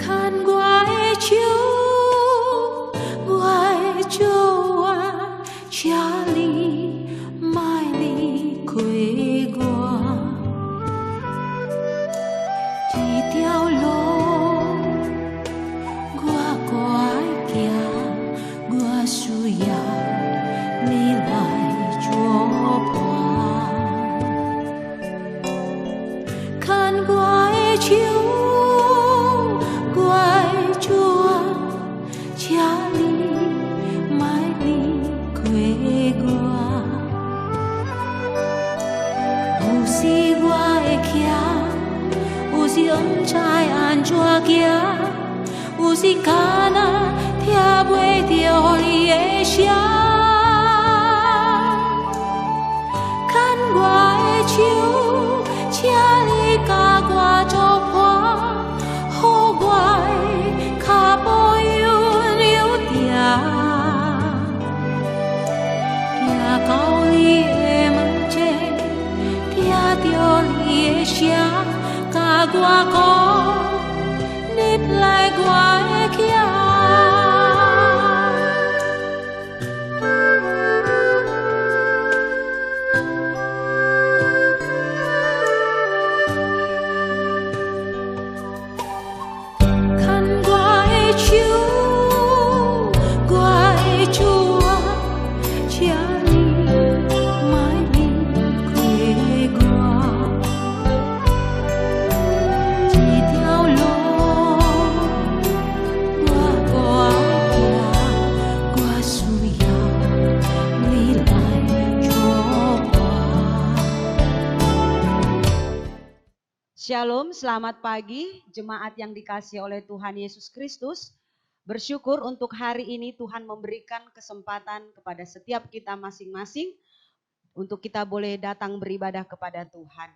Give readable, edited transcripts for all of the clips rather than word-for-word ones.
看我的手，我的手啊，请你莫离开我。这条路我该行，我需要你来作伴。看我的手，我的主啊，请你莫离开我。有时我会徛，有时毋知安怎行，有时敢若听袂着你的声。看我的手，请你甲我作伴，予我的脚步永悠定，行到你的门前，听着你的声，甲我讲，你来我的囝。看我的手，我的主啊，请你莫离开我。这条路我该行，我需要你来作伴。Shalom, selamat pagi jemaat yang dikasihi oleh Tuhan Yesus Kristus. Bersyukur untuk hari ini Tuhan memberikan kesempatan kepada setiap kita masing-masing untuk kita boleh datang beribadah kepada Tuhan.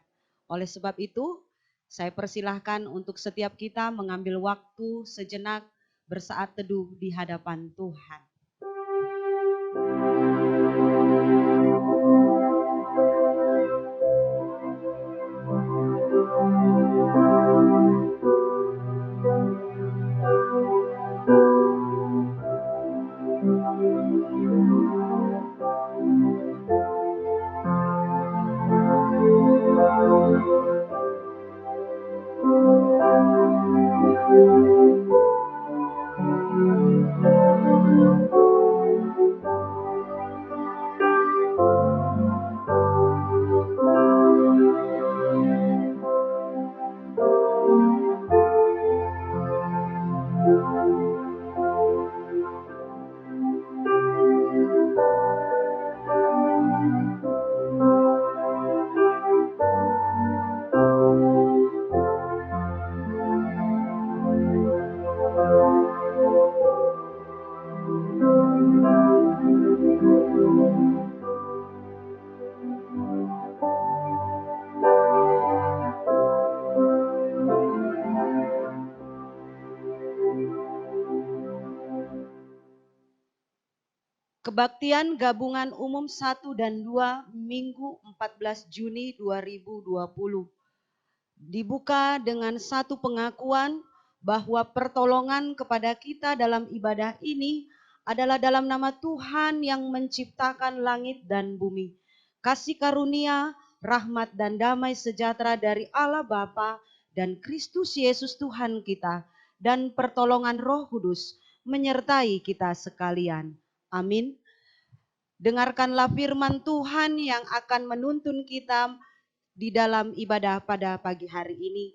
Oleh sebab itu, saya persilahkan untuk setiap kita mengambil waktu sejenak bersaat teduh di hadapan Tuhan. Kebaktian Gabungan Umum 1 dan 2 Minggu 14 Juni 2020 dibuka dengan satu pengakuan bahwa pertolongan kepada kita dalam ibadah ini adalah dalam nama Tuhan yang menciptakan langit dan bumi. Kasih karunia, rahmat dan damai sejahtera dari Allah Bapa dan Kristus Yesus Tuhan kita dan pertolongan Roh Kudus menyertai kita sekalian. Amin. Dengarkanlah firman Tuhan yang akan menuntun kita di dalam ibadah pada pagi hari ini.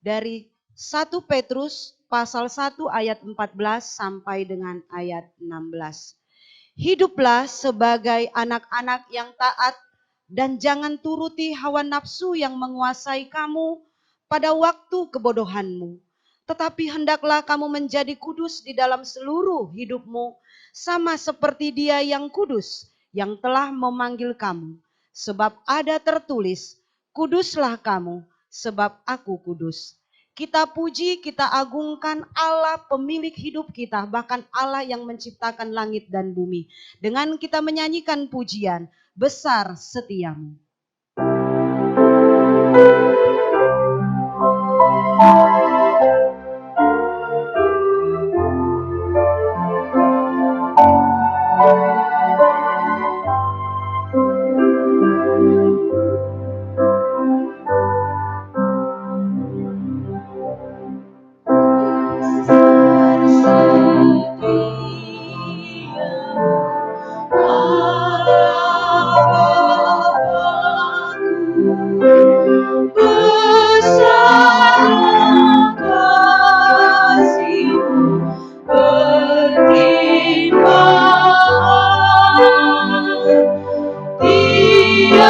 Dari 1 Petrus pasal 1 ayat 14 sampai dengan ayat 16. Hiduplah sebagai anak-anak yang taat dan jangan turuti hawa nafsu yang menguasai kamu pada waktu kebodohanmu. Tetapi hendaklah kamu menjadi kudus di dalam seluruh hidupmu, sama seperti Dia yang kudus, yang telah memanggil kamu. Sebab ada tertulis, kuduslah kamu, sebab aku kudus. Kita puji, kita agungkan Allah pemilik hidup kita, bahkan Allah yang menciptakan langit dan bumi. Dengan kita menyanyikan pujian, besar setiamu. besar kasih-Mu berlimpah. Tiada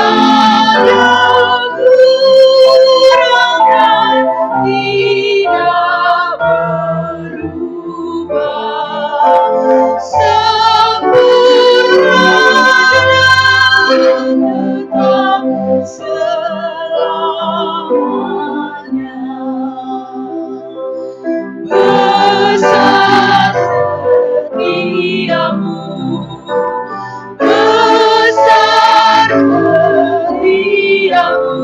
kurang dan tidak berubah, sempurna dan tetap selamanya. Besar setiamu, besar setiamu,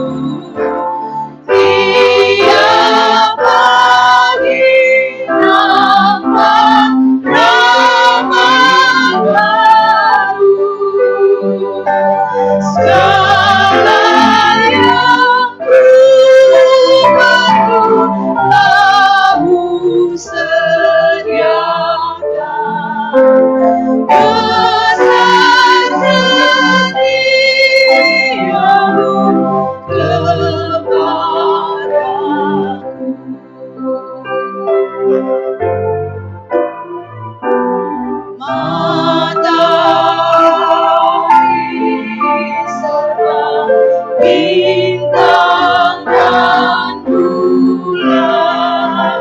tiap pagi nampak rahmat baru. Segala yang baru Kamu sediakan. Besar setiamu kepadaku. Matahari serta bintang dan bulan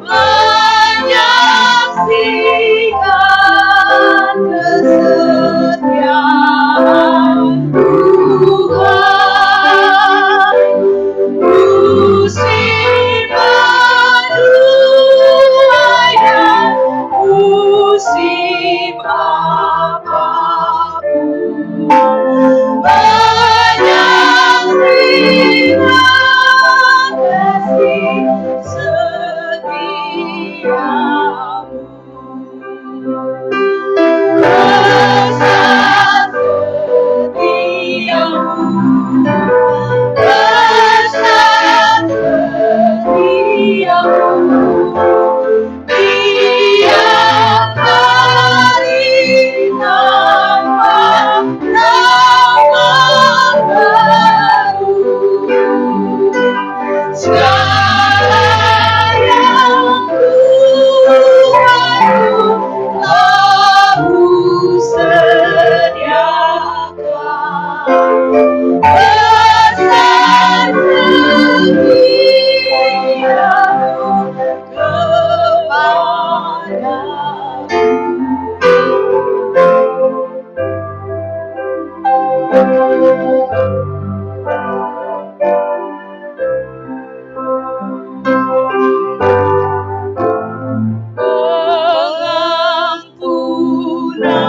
menyaksikan kesetiaan Tuhan. Musim menuai dan musim apapun menyaksikan kasih setiamu. Besar setiamu, besar setiamu, tiap hari nampak rahmat baru. Segala yang Tuhanku Kamu sediakan. Besar setiamu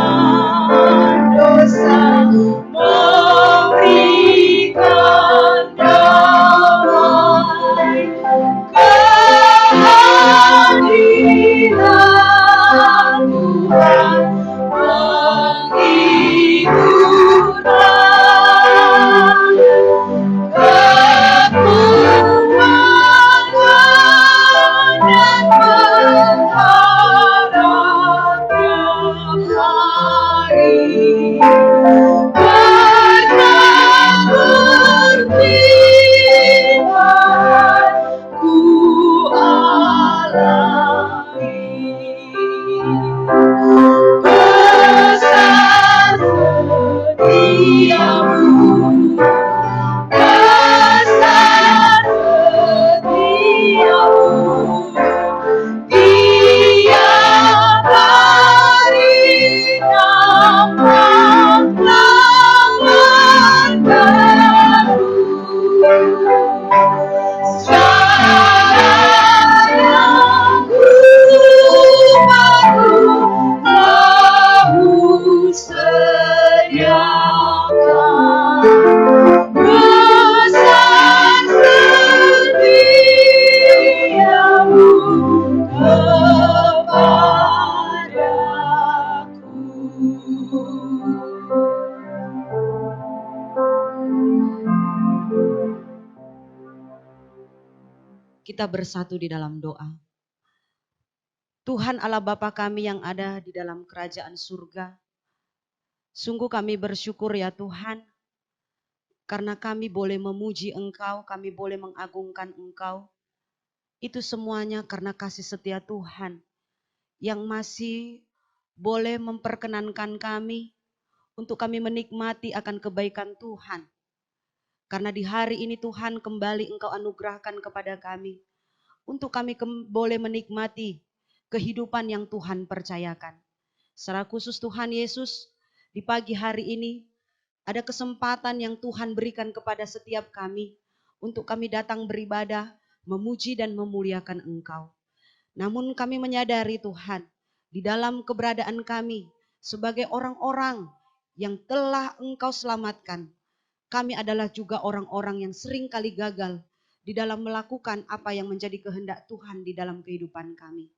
pengampunan dosa, memberikan damai, kehadiran Tuhan menghiburkan, kepuasan dan berharap tiap hari. Berkah berlimpah ku alami. Besar setiamu, besar setiamu, tiap hari nampak rahmat baru. Segala yang baru Kamu sediakan. Besar setiamu kepadaku. Kita bersatu di dalam doa. Tuhan Allah Bapa kami yang ada di dalam kerajaan surga, sungguh kami bersyukur ya Tuhan, karena kami boleh memuji Engkau, kami boleh mengagungkan Engkau. Itu semuanya karena kasih setia Tuhan yang masih boleh memperkenankan kami untuk kami menikmati akan kebaikan Tuhan. Karena di hari ini Tuhan kembali Engkau anugerahkan kepada kami untuk kami boleh menikmati kehidupan yang Tuhan percayakan. Secara khusus Tuhan Yesus, di pagi hari ini ada kesempatan yang Tuhan berikan kepada setiap kami untuk kami datang beribadah, memuji dan memuliakan Engkau. Namun kami menyadari Tuhan, di dalam keberadaan kami sebagai orang-orang yang telah Engkau selamatkan, kami adalah juga orang-orang yang sering kali gagal di dalam melakukan apa yang menjadi kehendak Tuhan di dalam kehidupan kami.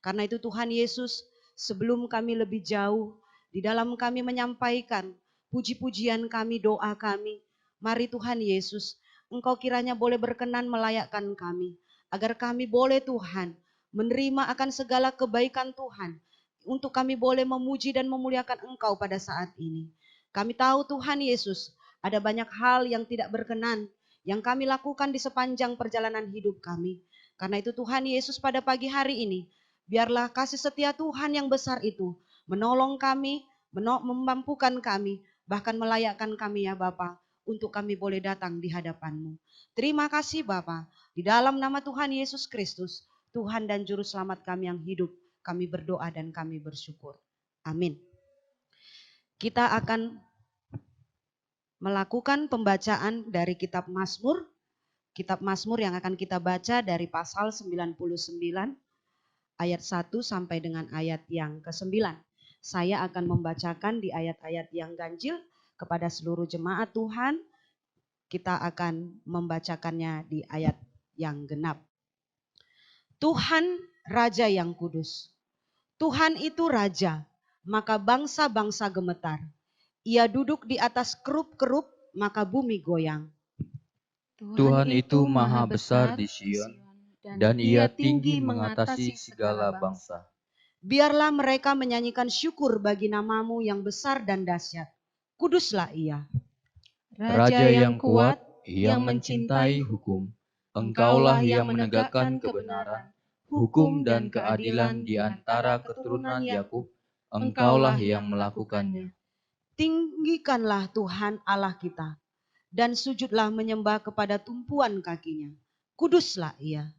Karena itu Tuhan Yesus, sebelum kami lebih jauh, di dalam kami menyampaikan puji-pujian kami, doa kami, mari Tuhan Yesus, Engkau kiranya boleh berkenan melayakkan kami, agar kami boleh Tuhan menerima akan segala kebaikan Tuhan, untuk kami boleh memuji dan memuliakan Engkau pada saat ini. Kami tahu Tuhan Yesus, ada banyak hal yang tidak berkenan yang kami lakukan di sepanjang perjalanan hidup kami. Karena itu Tuhan Yesus pada pagi hari ini, biarlah kasih setia Tuhan yang besar itu menolong kami, memampukan kami, bahkan melayakkan kami ya Bapa, untuk kami boleh datang di hadapan-Mu. Terima kasih Bapa, di dalam nama Tuhan Yesus Kristus, Tuhan dan Juru Selamat kami yang hidup, kami berdoa dan kami bersyukur. Amin. Kita akan melakukan pembacaan dari kitab Mazmur. Kitab Mazmur yang akan kita baca dari pasal 99 ayat 1 sampai dengan ayat yang ke-9. Saya akan membacakan di ayat-ayat yang ganjil kepada seluruh jemaat Tuhan. Kita akan membacakannya di ayat yang genap. Tuhan Raja yang kudus. Tuhan itu Raja, maka bangsa-bangsa gemetar. Ia duduk di atas kerup-kerup, maka bumi goyang. Tuhan itu maha besar di Sion, dan Ia tinggi mengatasi segala bangsa. Biarlah mereka menyanyikan syukur bagi nama-Mu yang besar dan dahsyat. Kuduslah Ia. Raja yang kuat, yang mencintai hukum. Engkaulah yang menegakkan kebenaran, hukum dan keadilan di antara keturunan Yakub. Engkaulah yang melakukannya. Tinggikanlah Tuhan Allah kita, dan sujudlah menyembah kepada tumpuan kakinya. Kuduslah Ia.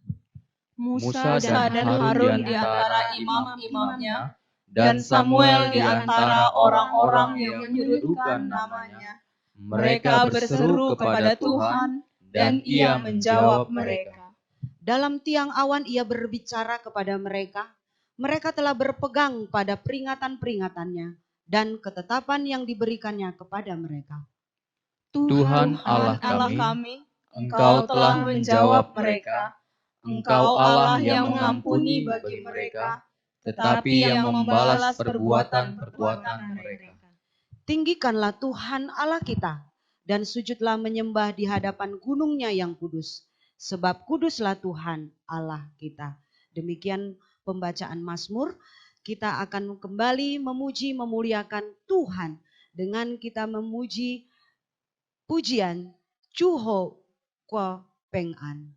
Musa dan Harun di antara imam-imamnya, dan Samuel di antara orang-orang yang menyebutkan namanya. Mereka berseru kepada Tuhan, dan Ia menjawab mereka. Dalam tiang awan Ia berbicara kepada mereka. Mereka telah berpegang pada peringatan-peringatannya dan ketetapan yang diberikannya kepada mereka. Tuhan Allah kami, Engkau telah menjawab mereka. Engkau Allah yang mengampuni bagi mereka, tetapi yang membalas perbuatan-perbuatan mereka. Tinggikanlah Tuhan Allah kita, dan sujudlah menyembah di hadapan gunung-Nya yang kudus, sebab kuduslah Tuhan Allah kita. Demikian pembacaan Mazmur. Kita akan kembali memuji memuliakan Tuhan dengan kita memuji pujian Chuho Kwa Peng An.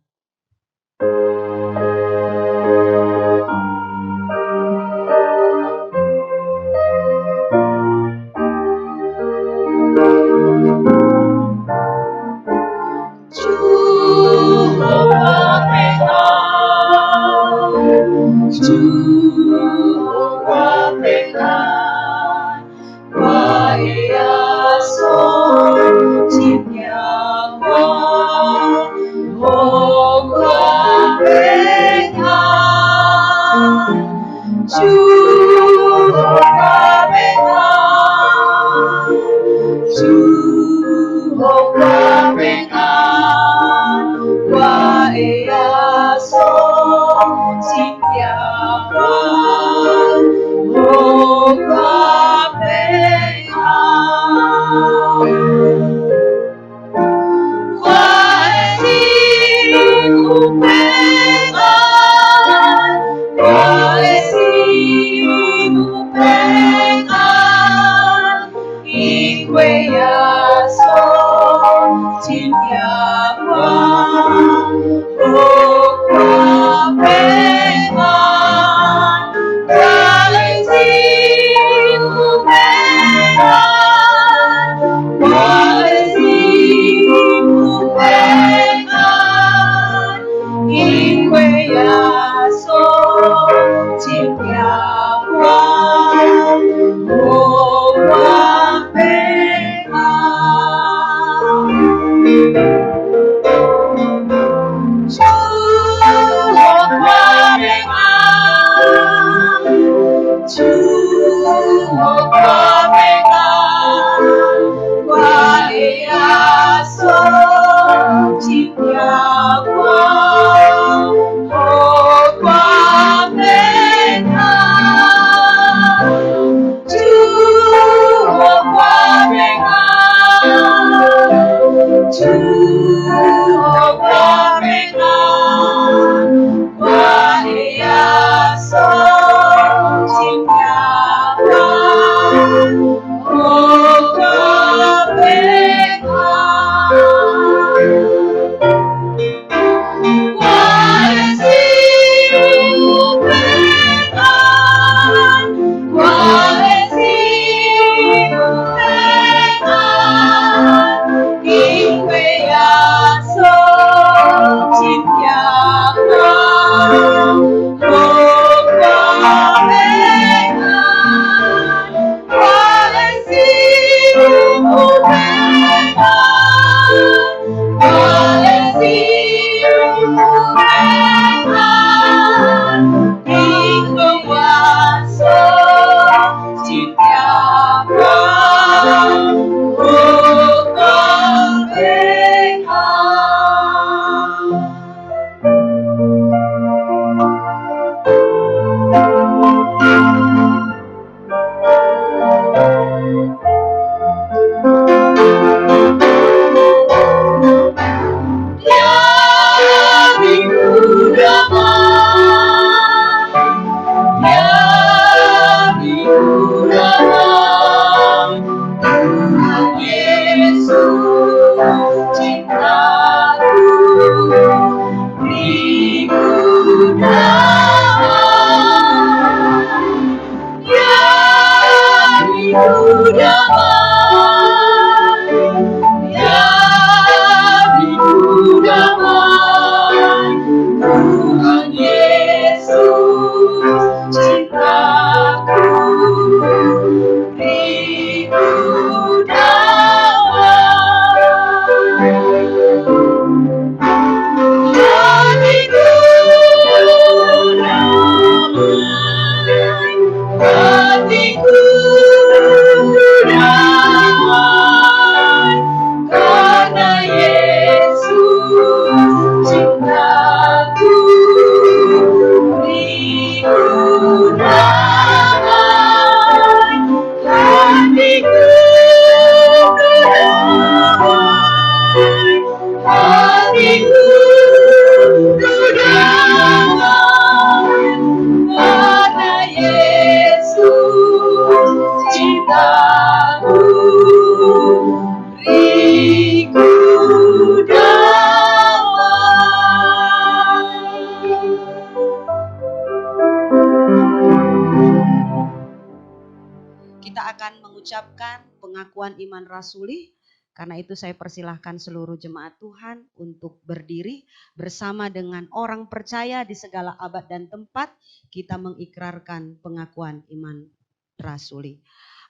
Kita akan mengucapkan pengakuan iman rasuli. Karena itu saya persilahkan seluruh jemaat Tuhan untuk berdiri bersama dengan orang percaya di segala abad dan tempat. Kita mengikrarkan pengakuan iman rasuli.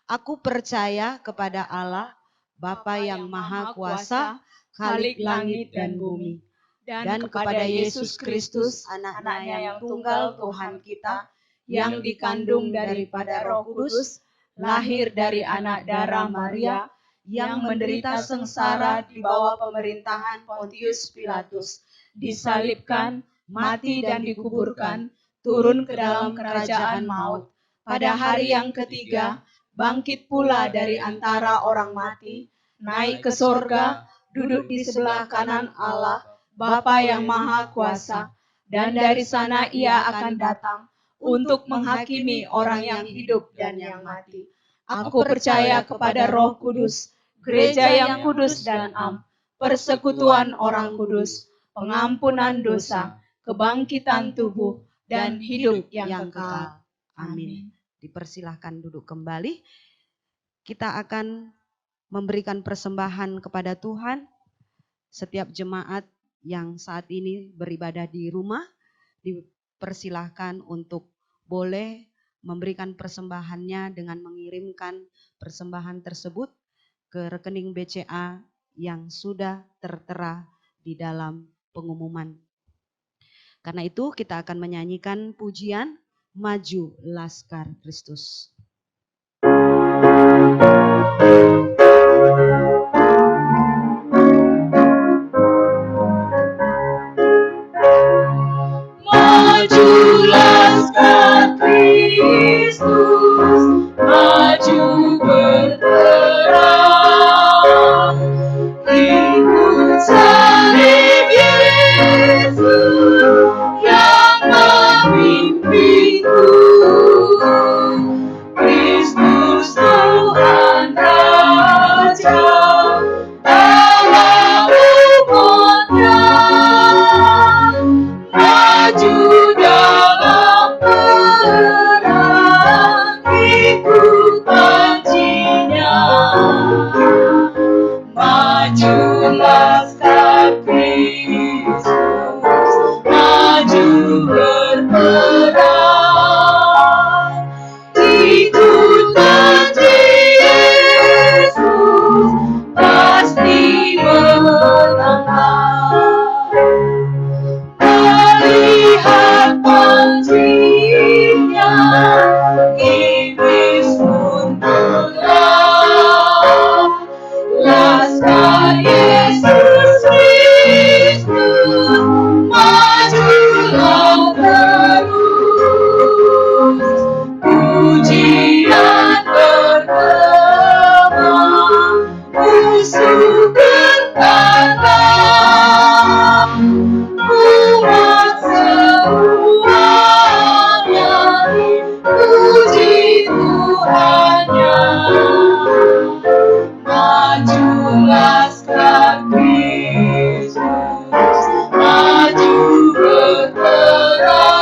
Aku percaya kepada Allah, Bapa yang Maha Kuasa, Khalik langit dan bumi. Dan kepada Yesus Kristus, anaknya yang tunggal Tuhan kita, yang dikandung daripada Roh Kudus, lahir dari anak darah Maria, yang menderita sengsara di bawah pemerintahan Pontius Pilatus, disalibkan, mati dan dikuburkan, turun ke dalam kerajaan maut. Pada hari yang ketiga, bangkit pula dari antara orang mati, naik ke sorga, duduk di sebelah kanan Allah, Bapa yang Maha Kuasa, dan dari sana ia akan datang untuk menghakimi orang yang hidup dan yang mati. Aku percaya kepada Roh Kudus, gereja yang kudus dan am, persekutuan orang kudus, pengampunan dosa, kebangkitan tubuh, dan hidup yang kekal. Amin. Dipersilahkan duduk kembali. Kita akan memberikan persembahan kepada Tuhan. Setiap jemaat yang saat ini beribadah di rumah, dipersilahkan untuk boleh memberikan persembahannya dengan mengirimkan persembahan tersebut ke rekening BCA yang sudah tertera di dalam pengumuman. Karena itu kita akan menyanyikan pujian Maju Laskar Kristus. berperang, ikut janji Yesus, pasti menangkan. Melihat pancinya, iblis mundurlah. Laskar Yesus Kristus, majulah terus. Pujian bergema, musuh berkata, umat semuanya puji Tuhannya. Majulah sekarang Kristus, maju berperang,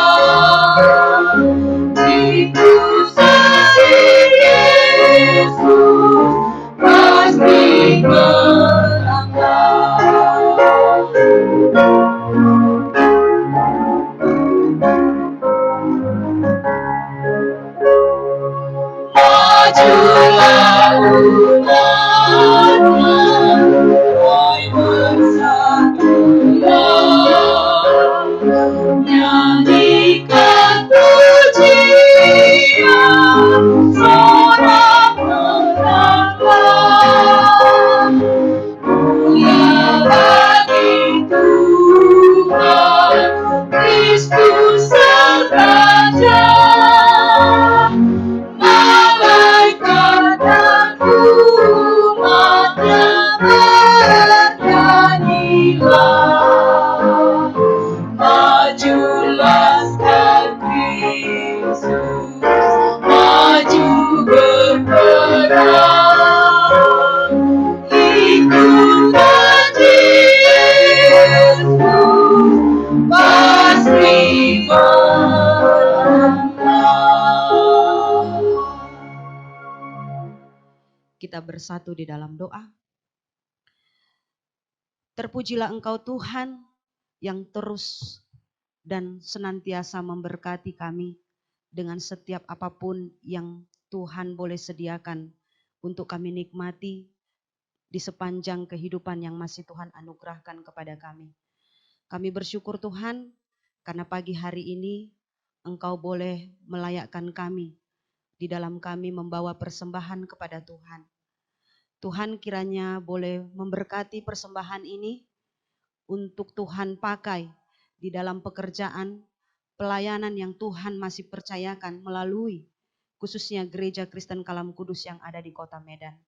ikut janji Yesus, pasti menangkan. Majulah umatnya, hai bersatulah, nyanyikan pujian, sorak menanglah. Mulia bagi Tuhan, Kristus Sang Raja. Malaikat dan umatnya bernyanyilah. Majulah sekarang Kristus, maju berperang, ikut janji Yesus, pasti menang. Kita bersatu di dalam doa. Terpujilah Engkau Tuhan yang terus dan senantiasa memberkati kami dengan setiap apapun yang Tuhan boleh sediakan untuk kami nikmati di sepanjang kehidupan yang masih Tuhan anugerahkan kepada kami. Kami bersyukur Tuhan karena pagi hari ini Engkau boleh melayakkan kami di dalam kami membawa persembahan kepada Tuhan. Tuhan kiranya boleh memberkati persembahan ini untuk Tuhan pakai di dalam pekerjaan, pelayanan yang Tuhan masih percayakan melalui khususnya Gereja Kristen Kalam Kudus yang ada di Kota Medan.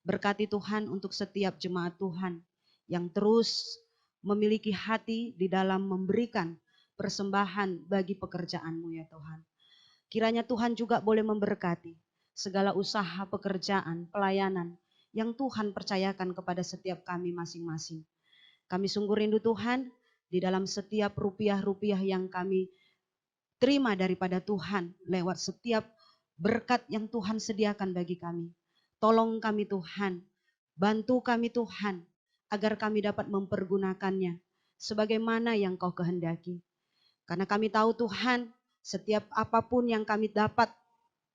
Berkati Tuhan untuk setiap jemaat Tuhan yang terus memiliki hati di dalam memberikan persembahan bagi pekerjaan-Mu ya Tuhan. Kiranya Tuhan juga boleh memberkati segala usaha pekerjaan, pelayanan yang Tuhan percayakan kepada setiap kami masing-masing. Kami sungguh rindu Tuhan di dalam setiap rupiah-rupiah yang kami terima daripada Tuhan lewat setiap berkat yang Tuhan sediakan bagi kami. Tolong kami Tuhan, bantu kami Tuhan agar kami dapat mempergunakannya sebagaimana yang Kau kehendaki. Karena kami tahu Tuhan, setiap apapun yang kami dapat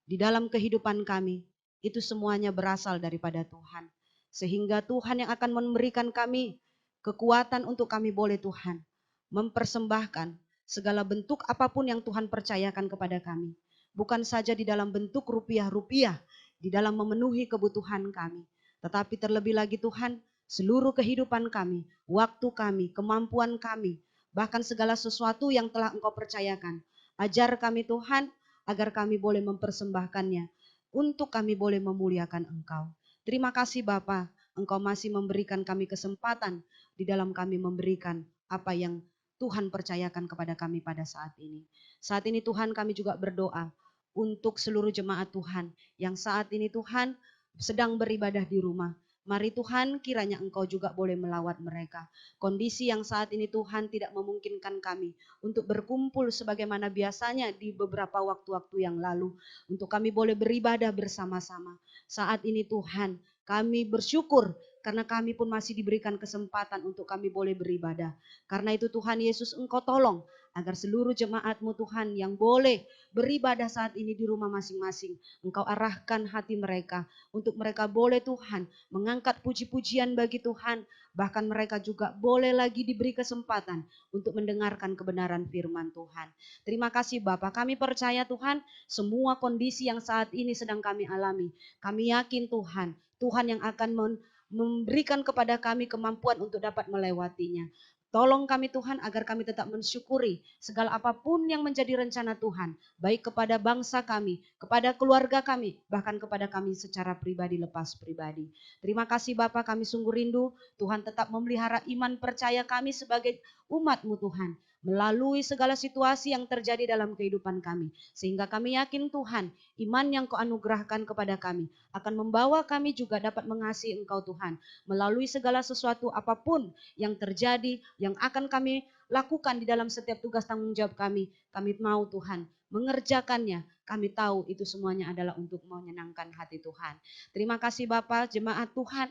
di dalam kehidupan kami, itu semuanya berasal daripada Tuhan. Sehingga Tuhan yang akan memberikan kami kekuatan untuk kami boleh Tuhan mempersembahkan segala bentuk apapun yang Tuhan percayakan kepada kami. Bukan saja di dalam bentuk rupiah-rupiah, di dalam memenuhi kebutuhan kami. Tetapi terlebih lagi Tuhan, seluruh kehidupan kami, waktu kami, kemampuan kami, bahkan segala sesuatu yang telah Engkau percayakan. Ajar kami Tuhan, agar kami boleh mempersembahkannya, untuk kami boleh memuliakan Engkau. Terima kasih Bapa, Engkau masih memberikan kami kesempatan di dalam kami memberikan apa yang Tuhan percayakan kepada kami pada saat ini. Saat ini Tuhan kami juga berdoa untuk seluruh jemaat Tuhan yang saat ini Tuhan sedang beribadah di rumah. Mari Tuhan kiranya Engkau juga boleh melawat mereka. Kondisi yang saat ini Tuhan tidak memungkinkan kami untuk berkumpul sebagaimana biasanya di beberapa waktu-waktu yang lalu. Untuk kami boleh beribadah bersama-sama. Saat ini Tuhan kami bersyukur karena kami pun masih diberikan kesempatan untuk kami boleh beribadah. Karena itu Tuhan Yesus Engkau tolong agar seluruh jemaat-Mu Tuhan yang boleh beribadah saat ini di rumah masing-masing, Engkau arahkan hati mereka untuk mereka boleh Tuhan mengangkat puji-pujian bagi Tuhan, bahkan mereka juga boleh lagi diberi kesempatan untuk mendengarkan kebenaran firman Tuhan. Terima kasih Bapa, kami percaya Tuhan semua kondisi yang saat ini sedang kami alami, kami yakin Tuhan, Tuhan yang akan memberikan kepada kami kemampuan untuk dapat melewatinya. Tolong kami Tuhan agar kami tetap mensyukuri segala apapun yang menjadi rencana Tuhan, baik kepada bangsa kami, kepada keluarga kami, bahkan kepada kami secara pribadi lepas pribadi. Terima kasih Bapa, kami sungguh rindu Tuhan tetap memelihara iman percaya kami sebagai umat-Mu Tuhan, melalui segala situasi yang terjadi dalam kehidupan kami. Sehingga kami yakin Tuhan, iman yang Kau anugerahkan kepada kami akan membawa kami juga dapat mengasihi Engkau Tuhan, melalui segala sesuatu apapun yang terjadi, yang akan kami lakukan di dalam setiap tugas tanggung jawab kami. Kami mau Tuhan mengerjakannya. Kami tahu itu semuanya adalah untuk menyenangkan hati Tuhan. Terima kasih Bapak, jemaat Tuhan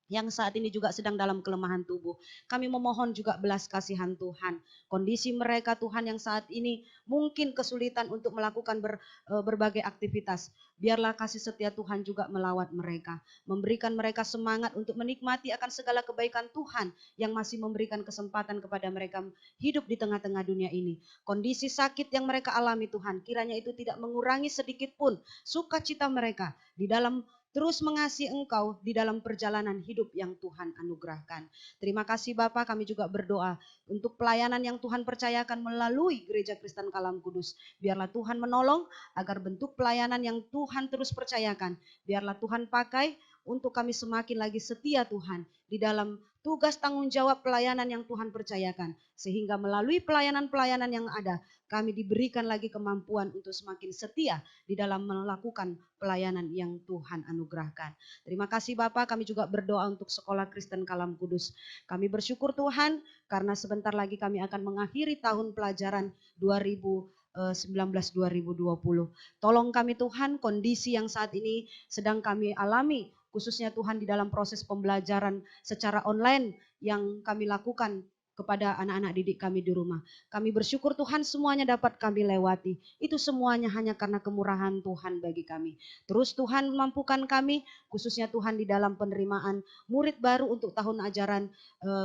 yang saat ini juga sedang dalam kelemahan tubuh. Kami memohon juga belas kasihan Tuhan. Kondisi mereka Tuhan yang saat ini mungkin kesulitan untuk melakukan berbagai aktivitas. Biarlah kasih setia Tuhan juga melawat mereka. Memberikan mereka semangat untuk menikmati akan segala kebaikan Tuhan yang masih memberikan kesempatan kepada mereka hidup di tengah-tengah dunia ini. Kondisi sakit yang mereka alami Tuhan, kiranya itu tidak mengurangi sedikit pun sukacita mereka di dalam terus mengasihi Engkau di dalam perjalanan hidup yang Tuhan anugerahkan. Terima kasih Bapak, kami juga berdoa untuk pelayanan yang Tuhan percayakan melalui Gereja Kristen Kalam Kudus. Biarlah Tuhan menolong agar bentuk pelayanan yang Tuhan terus percayakan, biarlah Tuhan pakai untuk kami semakin lagi setia Tuhan di dalam tugas tanggung jawab pelayanan yang Tuhan percayakan. Sehingga melalui pelayanan-pelayanan yang ada, kami diberikan lagi kemampuan untuk semakin setia di dalam melakukan pelayanan yang Tuhan anugerahkan. Terima kasih Bapak, kami juga berdoa untuk Sekolah Kristen Kalam Kudus. Kami bersyukur Tuhan karena sebentar lagi kami akan mengakhiri tahun pelajaran 2019-2020. Tolong kami Tuhan, kondisi yang saat ini sedang kami alami, khususnya Tuhan di dalam proses pembelajaran secara online yang kami lakukan kepada anak-anak didik kami di rumah. Kami bersyukur Tuhan semuanya dapat kami lewati. Itu semuanya hanya karena kemurahan Tuhan bagi kami. Terus Tuhan mampukan kami, khususnya Tuhan di dalam penerimaan murid baru untuk tahun ajaran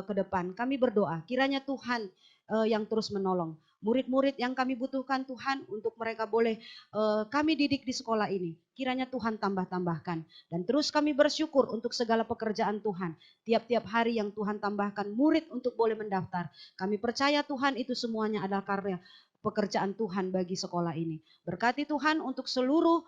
ke depan. Kami berdoa, kiranya Tuhan yang terus menolong. Murid-murid yang kami butuhkan Tuhan untuk mereka boleh kami didik di sekolah ini. Kiranya Tuhan tambah-tambahkan. Dan terus kami bersyukur untuk segala pekerjaan Tuhan. Tiap-tiap hari yang Tuhan tambahkan murid untuk boleh mendaftar. Kami percaya Tuhan itu semuanya adalah karya pekerjaan Tuhan bagi sekolah ini. Berkati Tuhan untuk seluruh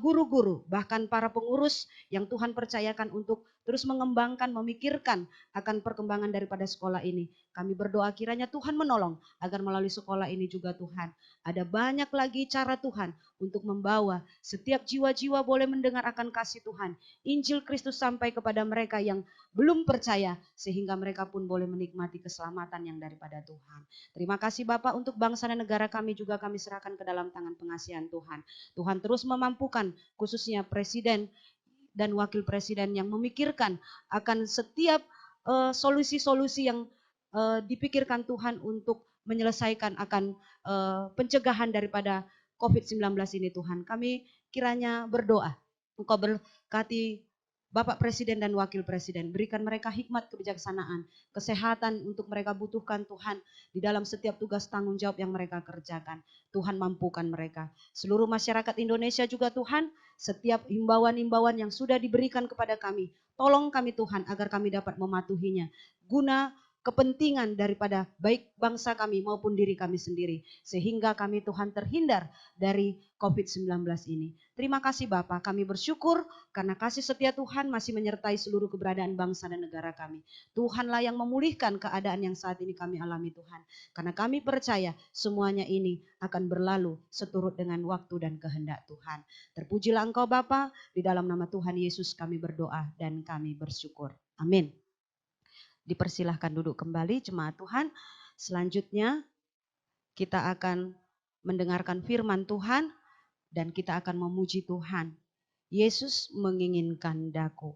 guru-guru, bahkan para pengurus yang Tuhan percayakan untuk terus mengembangkan, memikirkan akan perkembangan daripada sekolah ini. Kami berdoa kiranya Tuhan menolong agar melalui sekolah ini juga Tuhan ada banyak lagi cara Tuhan untuk membawa setiap jiwa-jiwa boleh mendengar akan kasih Tuhan. Injil Kristus sampai kepada mereka yang belum percaya sehingga mereka pun boleh menikmati keselamatan yang daripada Tuhan. Terima kasih Bapak untuk bangsa dan negara kami juga kami serahkan ke dalam tangan pengasihan Tuhan. Tuhan terus memampukan khususnya Presiden dan Wakil Presiden yang memikirkan akan setiap solusi-solusi yang dipikirkan Tuhan untuk menyelesaikan akan pencegahan daripada COVID-19 ini Tuhan. Kami kiranya berdoa, Engkau berkati Bapak Presiden dan Wakil Presiden, berikan mereka hikmat kebijaksanaan, kesehatan untuk mereka butuhkan Tuhan di dalam setiap tugas tanggung jawab yang mereka kerjakan. Tuhan mampukan mereka. Seluruh masyarakat Indonesia juga Tuhan, setiap himbauan-himbauan yang sudah diberikan kepada kami, tolong kami Tuhan agar kami dapat mematuhinya. Guna kepentingan daripada baik bangsa kami maupun diri kami sendiri. Sehingga kami Tuhan terhindar dari COVID-19 ini. Terima kasih Bapak, kami bersyukur karena kasih setia Tuhan masih menyertai seluruh keberadaan bangsa dan negara kami. Tuhanlah yang memulihkan keadaan yang saat ini kami alami Tuhan. Karena kami percaya semuanya ini akan berlalu seturut dengan waktu dan kehendak Tuhan. Terpujilah Engkau Bapa, di dalam nama Tuhan Yesus kami berdoa dan kami bersyukur. Amin. Dipersilahkan duduk kembali jemaat Tuhan. Selanjutnya kita akan mendengarkan firman Tuhan dan kita akan memuji Tuhan. Yesus menginginkan daku.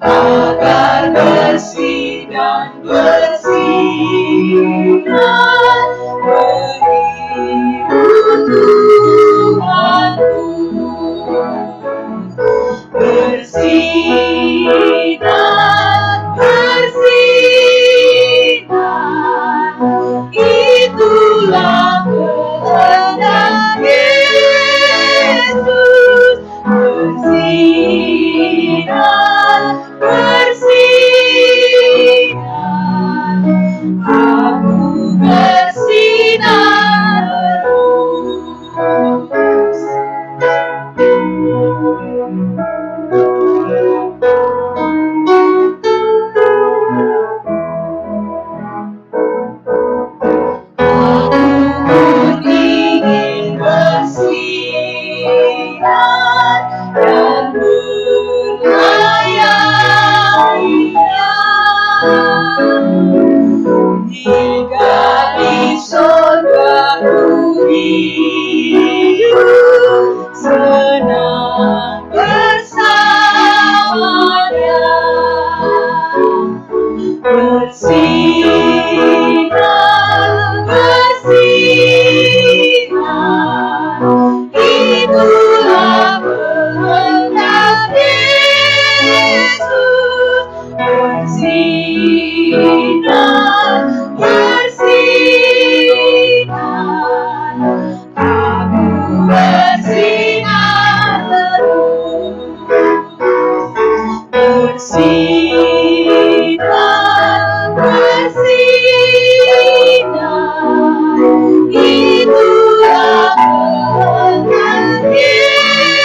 agar bersih dan bersinar kehidupanku. Bersinar, bersinar, itulah kehendak Yesus. Bersinar, bersinar, aku bersinar terus. Aku ingin bersinar dan melayaninya hingga di surga ku hidup senang bersamanya. Bersinar, bersinar, itulah kehendak Yesus. Bersinar, bersinar, aku bersinar terus. Bersinar, bersinar, itulah kehendak Yesus.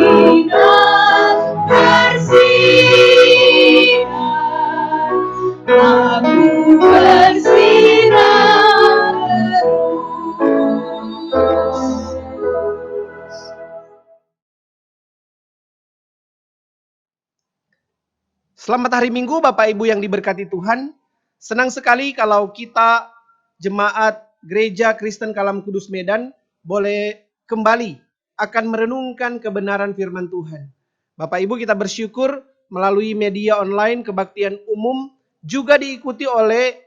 Bersinar, bersinar, aku bersinar terus. Selamat hari Minggu Bapak Ibu yang diberkati Tuhan. Senang sekali kalau kita jemaat Gereja Kristen Kalam Kudus Medan boleh kembali akan merenungkan kebenaran firman Tuhan. Bapak Ibu, kita bersyukur melalui media online kebaktian umum juga diikuti oleh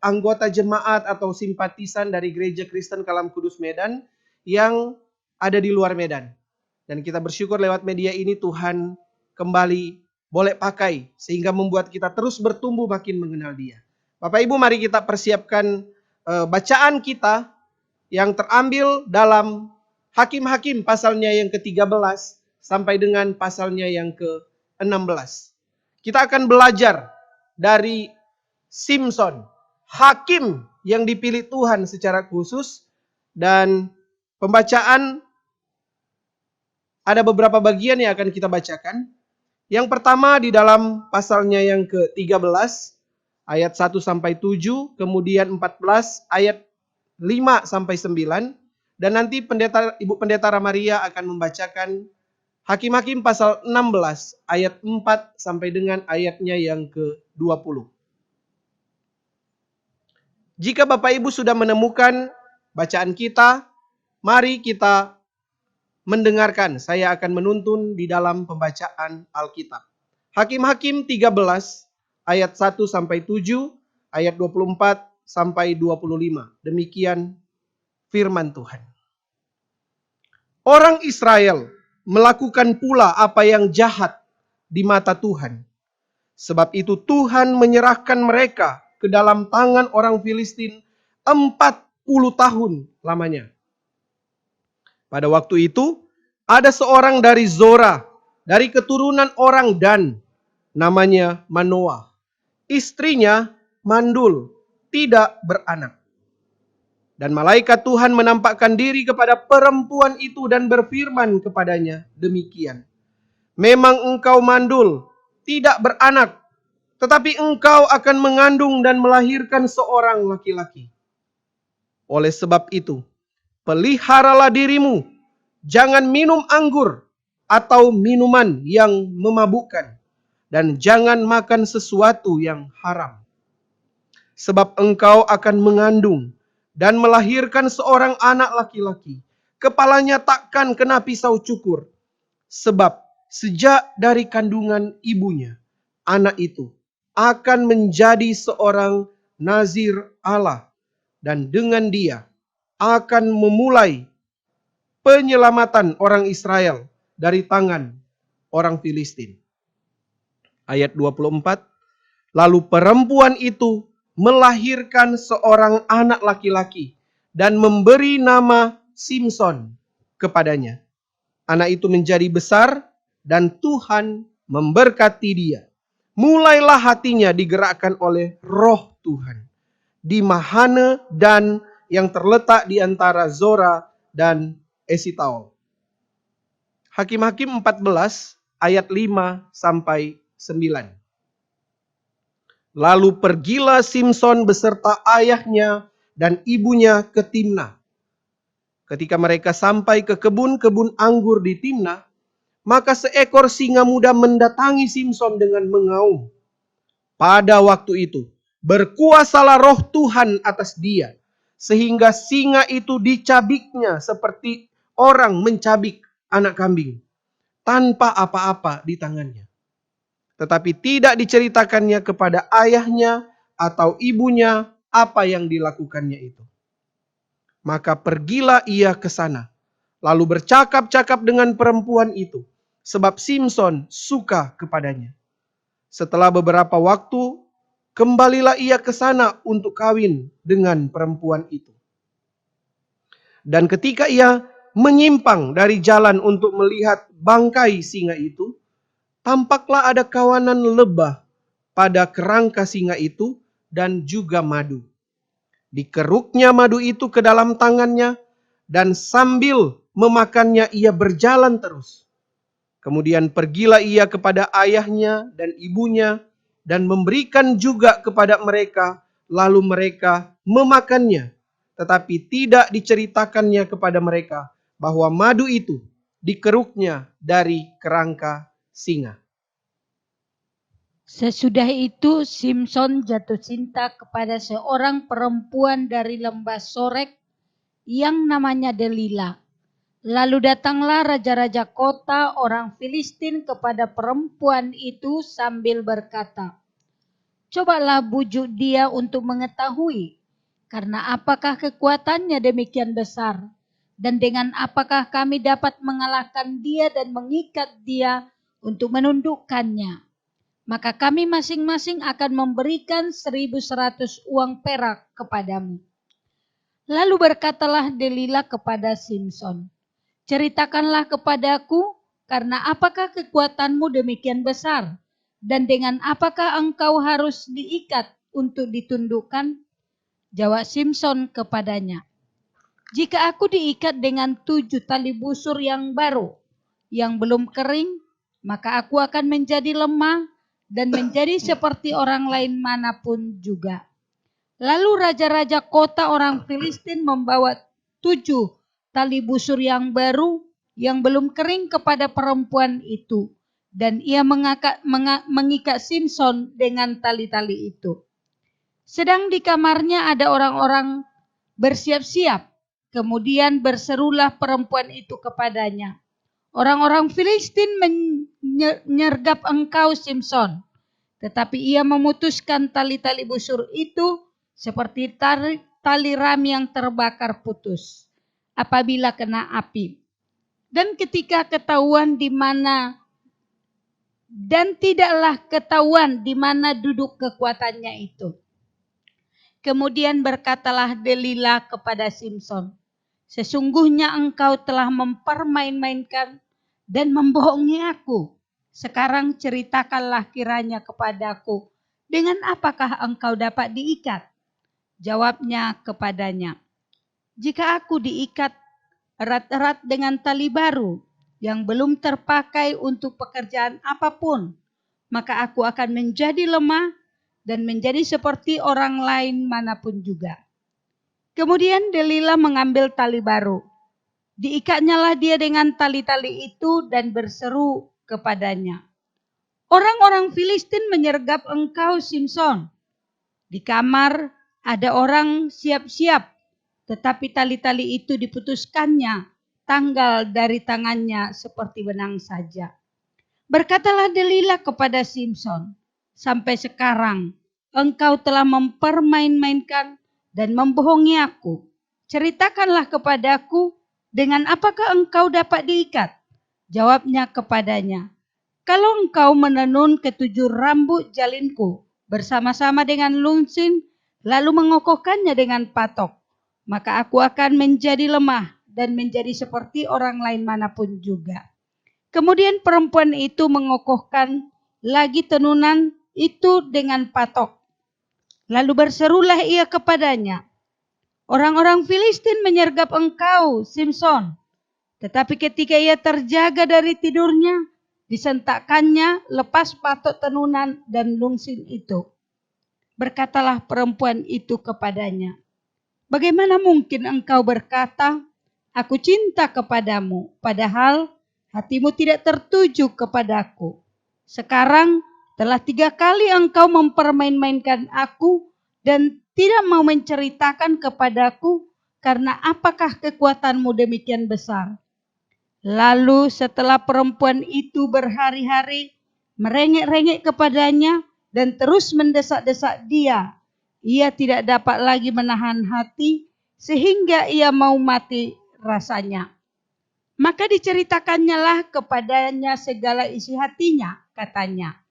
anggota jemaat atau simpatisan dari Gereja Kristen Kalam Kudus Medan yang ada di luar Medan. Dan kita bersyukur lewat media ini Tuhan kembali boleh pakai sehingga membuat kita terus bertumbuh makin mengenal Dia. Bapak Ibu, mari kita persiapkan bacaan kita yang terambil dalam Hakim-Hakim pasalnya yang ke-13 sampai dengan pasalnya yang ke-16. Kita akan belajar dari Simson, hakim yang dipilih Tuhan secara khusus, dan pembacaan ada beberapa bagian yang akan kita bacakan. Yang pertama di dalam pasalnya yang ke-13 ayat 1 sampai 7, kemudian 14 ayat 5 sampai 9, dan nanti Ibu Pendeta Ramaria akan membacakan Hakim-Hakim pasal 16 ayat 4 sampai dengan ayatnya yang ke-20. Jika Bapak Ibu sudah menemukan bacaan kita, mari kita mendengarkan. Saya akan menuntun di dalam pembacaan Alkitab. Hakim-Hakim 13 ayat 1 sampai 7, ayat 24 sampai 25. Demikian firman Tuhan. Orang Israel melakukan pula apa yang jahat di mata Tuhan. Sebab itu Tuhan menyerahkan mereka ke dalam tangan orang Filistin 40 tahun lamanya. Pada waktu itu, ada seorang dari Zora, dari keturunan orang Dan, namanya Manoah. Istrinya mandul, tidak beranak. Dan malaikat Tuhan menampakkan diri kepada perempuan itu dan berfirman kepadanya demikian. Memang engkau mandul, tidak beranak, tetapi engkau akan mengandung dan melahirkan seorang laki-laki. Oleh sebab itu, peliharalah dirimu, jangan minum anggur atau minuman yang memabukkan, dan jangan makan sesuatu yang haram. Sebab engkau akan mengandung dan melahirkan seorang anak laki-laki. Kepalanya takkan kena pisau cukur, Sebab sejak dari kandungan ibunya, anak itu akan menjadi seorang nazir Allah, dan dengan dia akan memulai penyelamatan orang Israel dari tangan orang Filistin. Ayat 24, lalu perempuan itu melahirkan seorang anak laki-laki dan memberi nama Simson kepadanya. Anak itu menjadi besar dan Tuhan memberkati dia. Mulailah hatinya digerakkan oleh Roh Tuhan di Mahane dan yang terletak di antara Zora dan Esitaol. Hakim-Hakim 14 ayat 5 sampai 9. Lalu pergilah Simson beserta ayahnya dan ibunya ke Timna. Ketika mereka sampai ke kebun-kebun anggur di Timna, maka seekor singa muda mendatangi Simson dengan mengaum. Pada waktu itu, berkuasalah Roh Tuhan atas dia, sehingga singa itu dicabiknya seperti orang mencabik anak kambing, tanpa apa-apa di tangannya. Tetapi tidak diceritakannya kepada ayahnya atau ibunya apa yang dilakukannya itu. Maka pergilah ia ke sana, lalu bercakap-cakap dengan perempuan itu, sebab Simson suka kepadanya. Setelah beberapa waktu, kembalilah ia ke sana untuk kawin dengan perempuan itu. Dan ketika ia menyimpang dari jalan untuk melihat bangkai singa itu, tampaklah ada kawanan lebah pada kerangka singa itu dan juga madu. Dikeruknya madu itu ke dalam tangannya, dan sambil memakannya ia berjalan terus. Kemudian pergilah ia kepada ayahnya dan ibunya dan memberikan juga kepada mereka, lalu mereka memakannya. Tetapi tidak diceritakannya kepada mereka bahwa madu itu dikeruknya dari kerangka singa. Sesudah itu Simson jatuh cinta kepada seorang perempuan dari lembah Sorek yang namanya Delila. Lalu datanglah raja-raja kota orang Filistin kepada perempuan itu sambil berkata, "Cobalah bujuk dia untuk mengetahui, karena apakah kekuatannya demikian besar, dan dengan apakah kami dapat mengalahkan dia dan mengikat dia untuk menundukkannya. Maka kami masing-masing akan memberikan 1.100 uang perak kepadamu." Lalu berkatalah Delila kepada Simson, "Ceritakanlah kepadaku, karena apakah kekuatanmu demikian besar, dan dengan apakah engkau harus diikat untuk ditundukkan?" Jawab Simson kepadanya, "Jika aku diikat dengan 7 tali busur yang baru, yang belum kering, maka aku akan menjadi lemah dan menjadi seperti orang lain manapun juga." Lalu raja-raja kota orang Filistin membawa 7 tali busur yang baru yang belum kering kepada perempuan itu, dan ia mengikat Simson dengan tali-tali itu. Sedang di kamarnya ada orang-orang bersiap-siap. Kemudian berserulah perempuan itu kepadanya, "Orang-orang Filistin menyergap engkau, Simson." Tetapi ia memutuskan tali-tali busur itu seperti tali rami yang terbakar putus apabila kena api. Dan ketika ketahuan di mana, dan tidaklah ketahuan di mana duduk kekuatannya itu. Kemudian berkatalah Delila kepada Simson, "Sesungguhnya engkau telah mempermain-mainkan dan membohongi aku. Sekarang ceritakanlah kiranya kepadaku, dengan apakah engkau dapat diikat?" Jawabnya kepadanya, "Jika aku diikat erat-erat dengan tali baru yang belum terpakai untuk pekerjaan apapun, maka aku akan menjadi lemah dan menjadi seperti orang lain manapun juga." Kemudian Delila mengambil tali baru. Diikatnyalah dia dengan tali-tali itu dan berseru kepadanya, "Orang-orang Filistin menyergap engkau, Simson. Di kamar ada orang siap-siap, tetapi tali-tali itu diputuskannya tanggal dari tangannya seperti benang saja. Berkatalah Delila kepada Simson, sampai sekarang engkau telah mempermain-mainkan dan membohongi aku. Ceritakanlah kepadaku, dengan apakah engkau dapat diikat? Jawabnya kepadanya, kalau engkau menenun ketujuh rambut jalinku bersama-sama dengan lunsin, lalu mengokohkannya dengan patok, maka aku akan menjadi lemah dan menjadi seperti orang lain manapun juga. Kemudian perempuan itu mengokohkan lagi tenunan itu dengan patok. Lalu berserulah ia kepadanya, orang-orang Filistin menyergap engkau, Simson. Tetapi ketika ia terjaga dari tidurnya, disentakkannya lepas patok tenunan dan lungsin itu. Berkatalah perempuan itu kepadanya, bagaimana mungkin engkau berkata, aku cinta kepadamu, padahal hatimu tidak tertuju kepadaku. Sekarang telah 3 kali engkau mempermain-mainkan aku dan tidak mau menceritakan kepadaku, karena apakah kekuatanmu demikian besar? Lalu setelah perempuan itu berhari-hari merengek-rengek kepadanya dan terus mendesak-desak dia, ia tidak dapat lagi menahan hati sehingga ia mau mati rasanya. Maka diceritakannya lah kepadanya segala isi hatinya, katanya,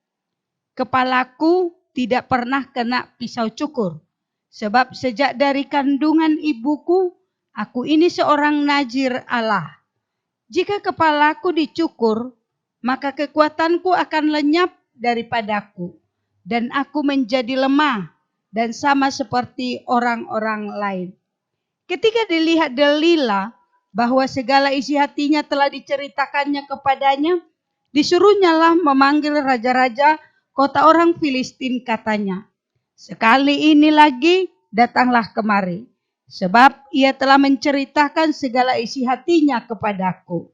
kepalaku tidak pernah kena pisau cukur, sebab sejak dari kandungan ibuku, aku ini seorang nazir Allah. Jika kepalaku dicukur, maka kekuatanku akan lenyap daripadaku, dan aku menjadi lemah dan sama seperti orang-orang lain. Ketika dilihat Delila bahwa segala isi hatinya telah diceritakannya kepadanya, disuruhnyalah memanggil raja-raja kota orang Filistin, katanya, sekali ini lagi datanglah kemari, sebab ia telah menceritakan segala isi hatinya kepadaku.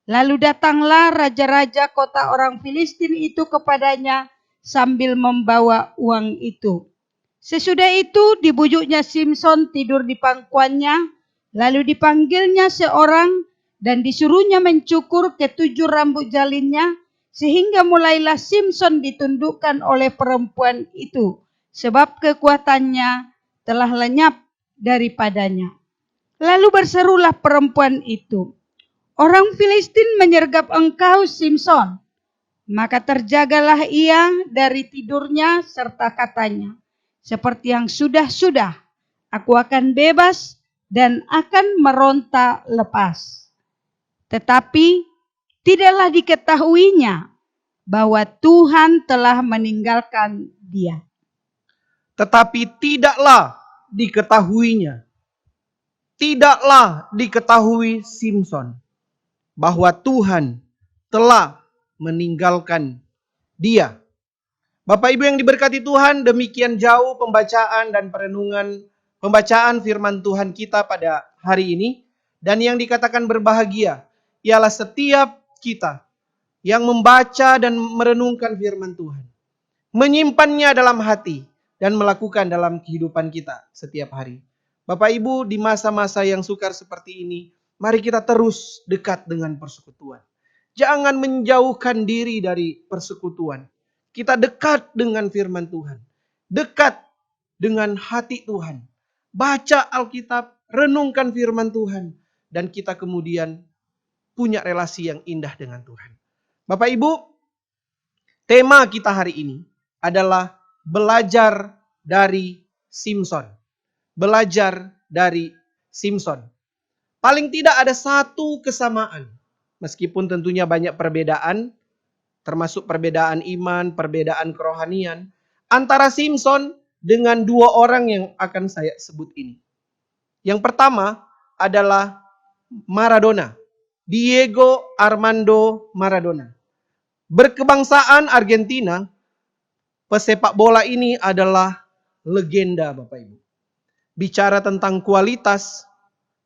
Lalu datanglah raja-raja kota orang Filistin itu kepadanya sambil membawa uang itu. Sesudah itu dibujuknya Simson tidur di pangkuannya, lalu dipanggilnya seorang dan disuruhnya mencukur ketujuh rambut jalinnya, sehingga mulailah Simson ditundukkan oleh perempuan itu, sebab kekuatannya telah lenyap daripadanya. Lalu berserulah perempuan itu, orang Filistin menyergap engkau, Simson. Maka terjagalah ia dari tidurnya serta katanya, seperti yang sudah-sudah, aku akan bebas dan akan meronta lepas. Tetapi tidaklah diketahuinya bahwa Tuhan telah meninggalkan dia. Tetapi tidaklah diketahui Simson bahwa Tuhan telah meninggalkan dia. Bapak Ibu yang diberkati Tuhan, demikian jauh pembacaan dan pembacaan firman Tuhan kita pada hari ini. Dan yang dikatakan berbahagia ialah setiap kita yang membaca dan merenungkan firman Tuhan, menyimpannya dalam hati dan melakukan dalam kehidupan kita setiap hari. Bapak Ibu, di masa-masa yang sukar seperti ini, mari kita terus dekat dengan persekutuan. Jangan menjauhkan diri dari persekutuan. Kita dekat dengan firman Tuhan, dekat dengan hati Tuhan. Baca Alkitab, renungkan firman Tuhan, dan kita kemudian punya relasi yang indah dengan Tuhan. Bapak Ibu, tema kita hari ini adalah belajar dari Simson. Belajar dari Simson. Paling tidak ada satu kesamaan, meskipun tentunya banyak perbedaan, termasuk perbedaan iman, perbedaan kerohanian, antara Simson dengan 2 orang yang akan saya sebut ini. Yang pertama adalah Maradona, Diego Armando Maradona. Berkebangsaan Argentina, pesepak bola ini adalah legenda, Bapak Ibu. Bicara tentang kualitas,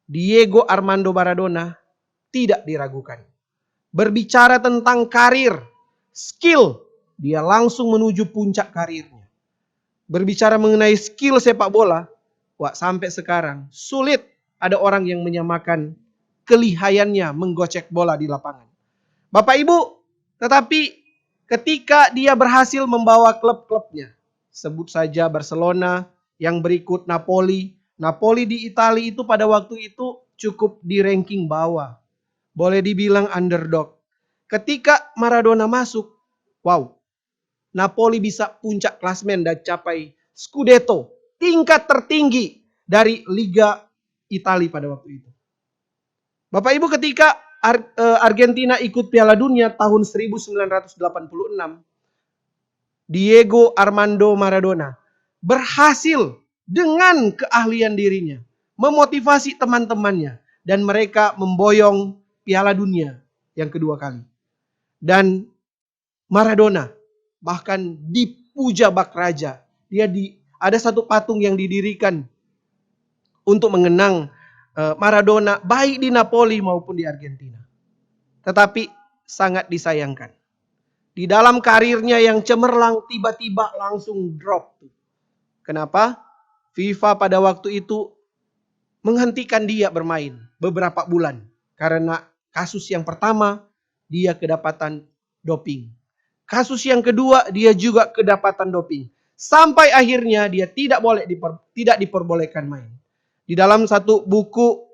Diego Armando Maradona tidak diragukan. Berbicara tentang karir, skill, dia langsung menuju puncak karirnya. Berbicara mengenai skill sepak bola, sampai sekarang sulit ada orang yang menyamakan kelihayannya menggocek bola di lapangan. Bapak Ibu, tetapi ketika dia berhasil membawa klub-klubnya, sebut saja Barcelona, yang berikut Napoli. Napoli di Italia itu pada waktu itu cukup di ranking bawah. Boleh dibilang underdog. Ketika Maradona masuk, wow, Napoli bisa puncak klasmen dan capai Scudetto, tingkat tertinggi dari Liga Italia pada waktu itu. Bapak Ibu, ketika Argentina ikut Piala Dunia tahun 1986, Diego Armando Maradona berhasil dengan keahlian dirinya memotivasi teman-temannya dan mereka memboyong Piala Dunia yang kedua kali. Dan Maradona bahkan dipuja bak raja. Ada satu patung yang didirikan untuk mengenang Maradona baik di Napoli maupun di Argentina. Tetapi sangat disayangkan, di dalam karirnya yang cemerlang tiba-tiba langsung drop. Kenapa? FIFA pada waktu itu menghentikan dia bermain beberapa bulan. Karena kasus yang pertama dia kedapatan doping. Kasus yang kedua dia juga kedapatan doping. Sampai akhirnya dia tidak diperbolehkan main. Di dalam satu buku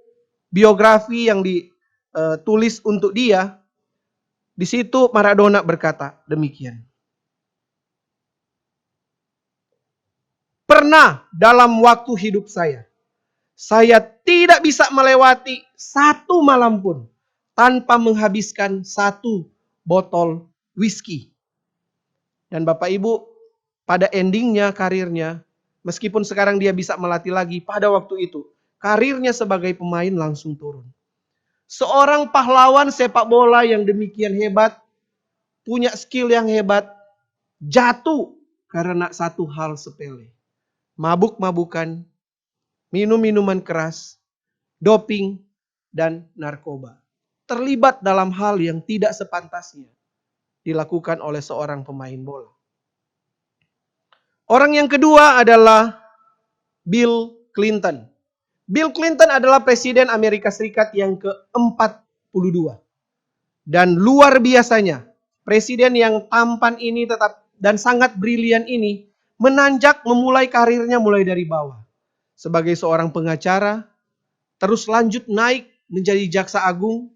biografi yang ditulis untuk dia, di situ Maradona berkata demikian. Pernah dalam waktu hidup saya tidak bisa melewati satu malam pun tanpa menghabiskan satu botol whisky. Dan Bapak Ibu, pada endingnya karirnya, meskipun sekarang dia bisa melatih lagi, pada waktu itu karirnya sebagai pemain langsung turun. Seorang pahlawan sepak bola yang demikian hebat, punya skill yang hebat, jatuh karena satu hal sepele. Mabuk-mabukan, minum-minuman keras, doping, dan narkoba. Terlibat dalam hal yang tidak sepantasnya dilakukan oleh seorang pemain bola. Orang yang kedua adalah Bill Clinton. Bill Clinton adalah Presiden Amerika Serikat yang ke-42. Dan luar biasanya, Presiden yang tampan ini dan sangat brilian ini menanjak memulai karirnya mulai dari bawah. Sebagai seorang pengacara, terus lanjut naik menjadi jaksa agung,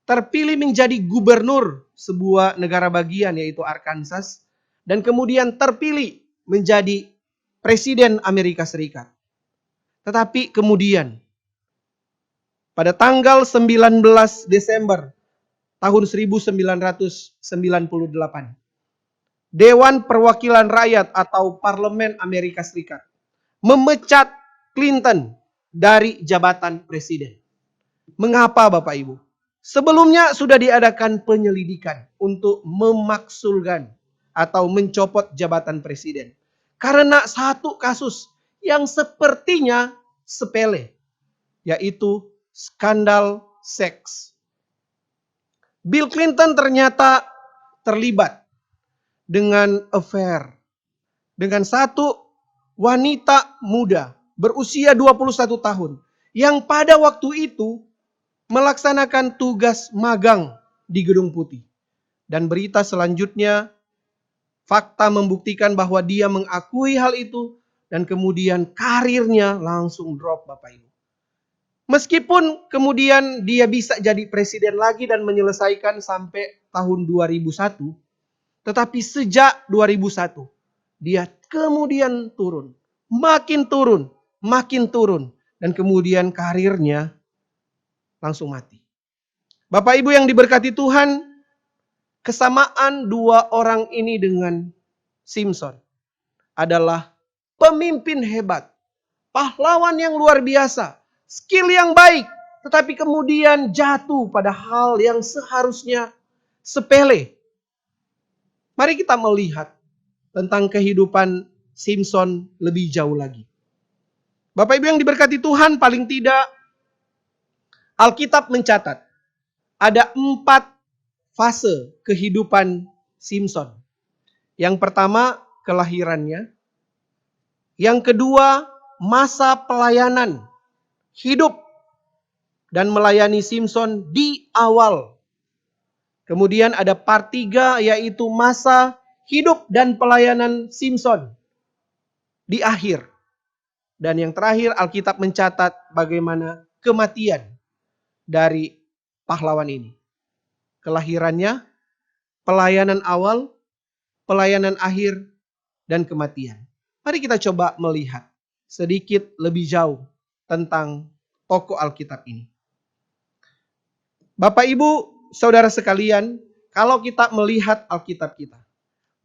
terpilih menjadi gubernur sebuah negara bagian yaitu Arkansas, dan kemudian terpilih menjadi Presiden Amerika Serikat. Tetapi kemudian pada tanggal 19 Desember tahun 1998, Dewan Perwakilan Rakyat atau Parlemen Amerika Serikat memecat Clinton dari jabatan presiden. Mengapa Bapak Ibu? Sebelumnya sudah diadakan penyelidikan untuk memaksulkan atau mencopot jabatan presiden. Karena satu kasus yang sepertinya sepele, yaitu skandal seks. Bill Clinton ternyata terlibat dengan affair dengan satu wanita muda berusia 21 tahun yang pada waktu itu melaksanakan tugas magang di Gedung Putih. Dan berita selanjutnya, fakta membuktikan bahwa dia mengakui hal itu dan kemudian karirnya langsung drop Bapak Ibu. Meskipun kemudian dia bisa jadi presiden lagi dan menyelesaikan sampai tahun 2001, tetapi sejak 2001 dia kemudian turun, makin turun, dan kemudian karirnya langsung mati. Bapak Ibu yang diberkati Tuhan, kesamaan dua orang ini dengan Simpson adalah pemimpin hebat, pahlawan yang luar biasa, skill yang baik, tetapi kemudian jatuh pada hal yang seharusnya sepele. Mari kita melihat tentang kehidupan Simpson lebih jauh lagi. Bapak Ibu yang diberkati Tuhan, paling tidak Alkitab mencatat ada 4 fase kehidupan Simpson. Yang pertama, kelahirannya. Yang kedua, masa pelayanan. Hidup dan melayani Simson di awal. Kemudian ada part 3 yaitu masa hidup dan pelayanan Simson di akhir. Dan yang terakhir Alkitab mencatat bagaimana kematian dari pahlawan ini. Kelahirannya, pelayanan awal, pelayanan akhir, dan kematian. Mari kita coba melihat sedikit lebih jauh tentang tokoh Alkitab ini. Bapak Ibu, saudara sekalian, kalau kita melihat Alkitab kita,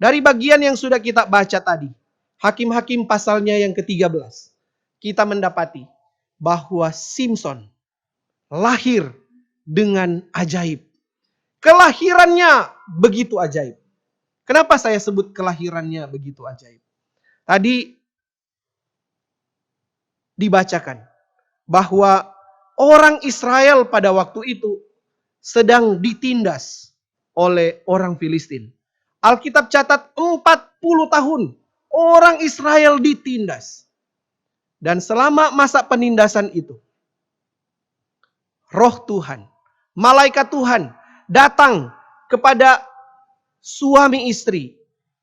dari bagian yang sudah kita baca tadi, Hakim-Hakim pasalnya yang ke-13, kita mendapati bahwa Simson lahir dengan ajaib. Kelahirannya begitu ajaib. Kenapa saya sebut kelahirannya begitu ajaib? Tadi dibacakan bahwa orang Israel pada waktu itu sedang ditindas oleh orang Filistin. Alkitab catat 40 tahun orang Israel ditindas. Dan selama masa penindasan itu, Roh Tuhan, malaikat Tuhan datang kepada suami istri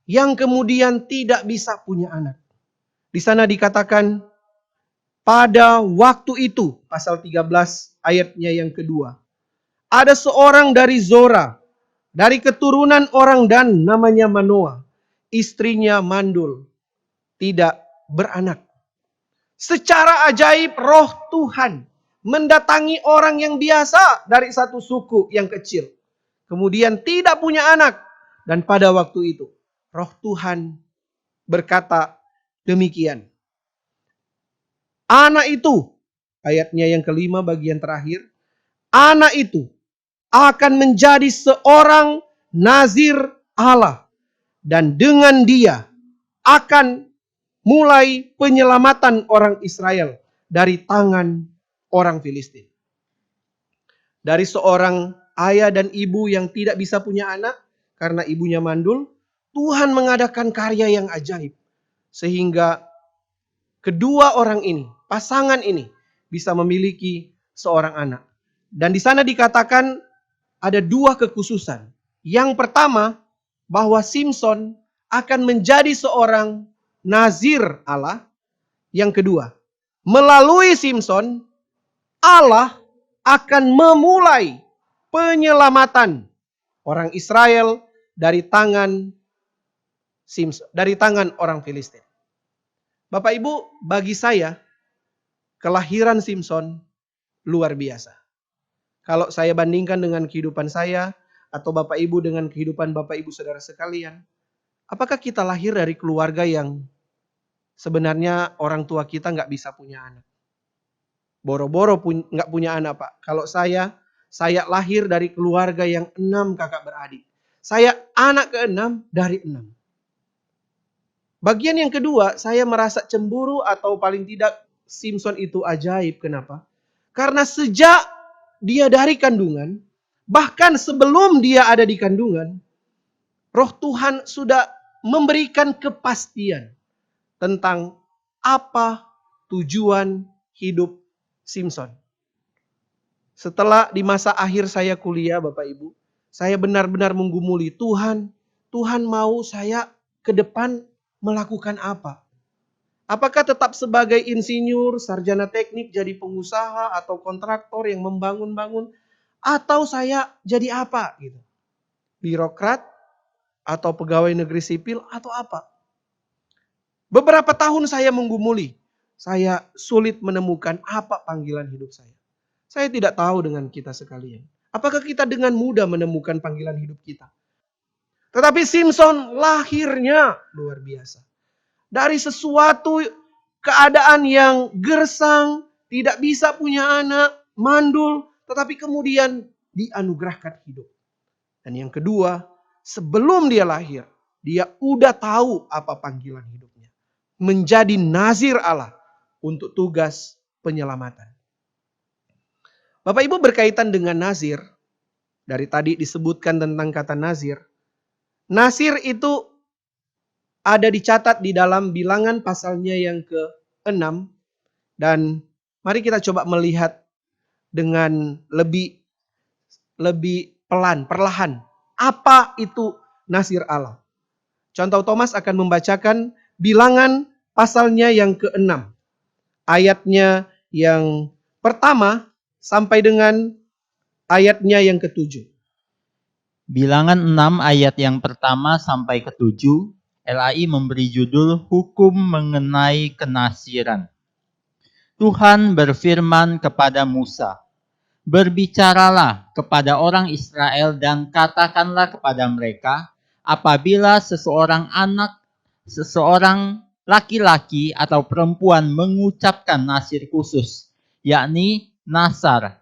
yang kemudian tidak bisa punya anak. Di sana dikatakan pada waktu itu, pasal 13 ayatnya yang kedua, ada seorang dari Zora, dari keturunan orang Dan namanya Manoah. Istrinya mandul, tidak beranak. Secara ajaib Roh Tuhan mendatangi orang yang biasa dari satu suku yang kecil. Kemudian tidak punya anak. Dan pada waktu itu Roh Tuhan berkata demikian. Anak itu, ayatnya yang kelima bagian terakhir, anak itu akan menjadi seorang nazir Allah. Dan dengan dia akan mulai penyelamatan orang Israel dari tangan orang Filistin. Dari seorang ayah dan ibu yang tidak bisa punya anak karena ibunya mandul, Tuhan mengadakan karya yang ajaib. Sehingga kedua orang ini, pasangan ini bisa memiliki seorang anak. Dan di sana dikatakan ada dua kekhususan. Yang pertama, bahwa Simson akan menjadi seorang nazir Allah. Yang kedua, melalui Simson, Allah akan memulai penyelamatan orang Israel dari tangan Simson, dari tangan orang Filistin. Bapak Ibu, bagi saya kelahiran Simson luar biasa. Kalau saya bandingkan dengan kehidupan saya atau Bapak Ibu dengan kehidupan Bapak Ibu saudara sekalian, apakah kita lahir dari keluarga yang sebenarnya orang tua kita nggak bisa punya anak? Boro-boro nggak punya anak, Pak. Kalau saya lahir dari keluarga yang 6 kakak beradik. Saya anak ke-6 dari 6. Bagian yang kedua, saya merasa cemburu atau paling tidak Simson itu ajaib. Kenapa? Karena sejak dia dari kandungan, bahkan sebelum dia ada di kandungan, Roh Tuhan sudah memberikan kepastian tentang apa tujuan hidup Simson. Setelah di masa akhir saya kuliah, Bapak Ibu, saya benar-benar menggumuli Tuhan mau saya ke depan melakukan apa? Apakah tetap sebagai insinyur, sarjana teknik, jadi pengusaha atau kontraktor yang membangun-bangun, atau saya jadi apa gitu? Birokrat atau pegawai negeri sipil atau apa? Beberapa tahun saya menggumuli, saya sulit menemukan apa panggilan hidup saya. Saya tidak tahu dengan kita sekalian. Apakah kita dengan mudah menemukan panggilan hidup kita? Tetapi Simson lahirnya luar biasa. Dari sesuatu keadaan yang gersang, tidak bisa punya anak, mandul, tetapi kemudian dianugerahkan hidup. Dan yang kedua, sebelum dia lahir, dia udah tahu apa panggilan hidupnya. Menjadi nazir Allah untuk tugas penyelamatan. Bapak Ibu, berkaitan dengan nazir, dari tadi disebutkan tentang kata nazir. Nazir itu ada dicatat di dalam Bilangan pasalnya yang ke-6. Dan mari kita coba melihat dengan lebih perlahan. Apa itu Nazir Allah? Contoh Thomas akan membacakan Bilangan pasalnya yang ke-6. Ayatnya yang pertama sampai dengan ayatnya yang ke-7. Bilangan 6 ayat yang pertama sampai ke-7, LAI memberi judul Hukum Mengenai Kenasiran. Tuhan berfirman kepada Musa, "Berbicaralah kepada orang Israel dan katakanlah kepada mereka, apabila seseorang laki-laki atau perempuan mengucapkan nasir khusus, yakni nasar,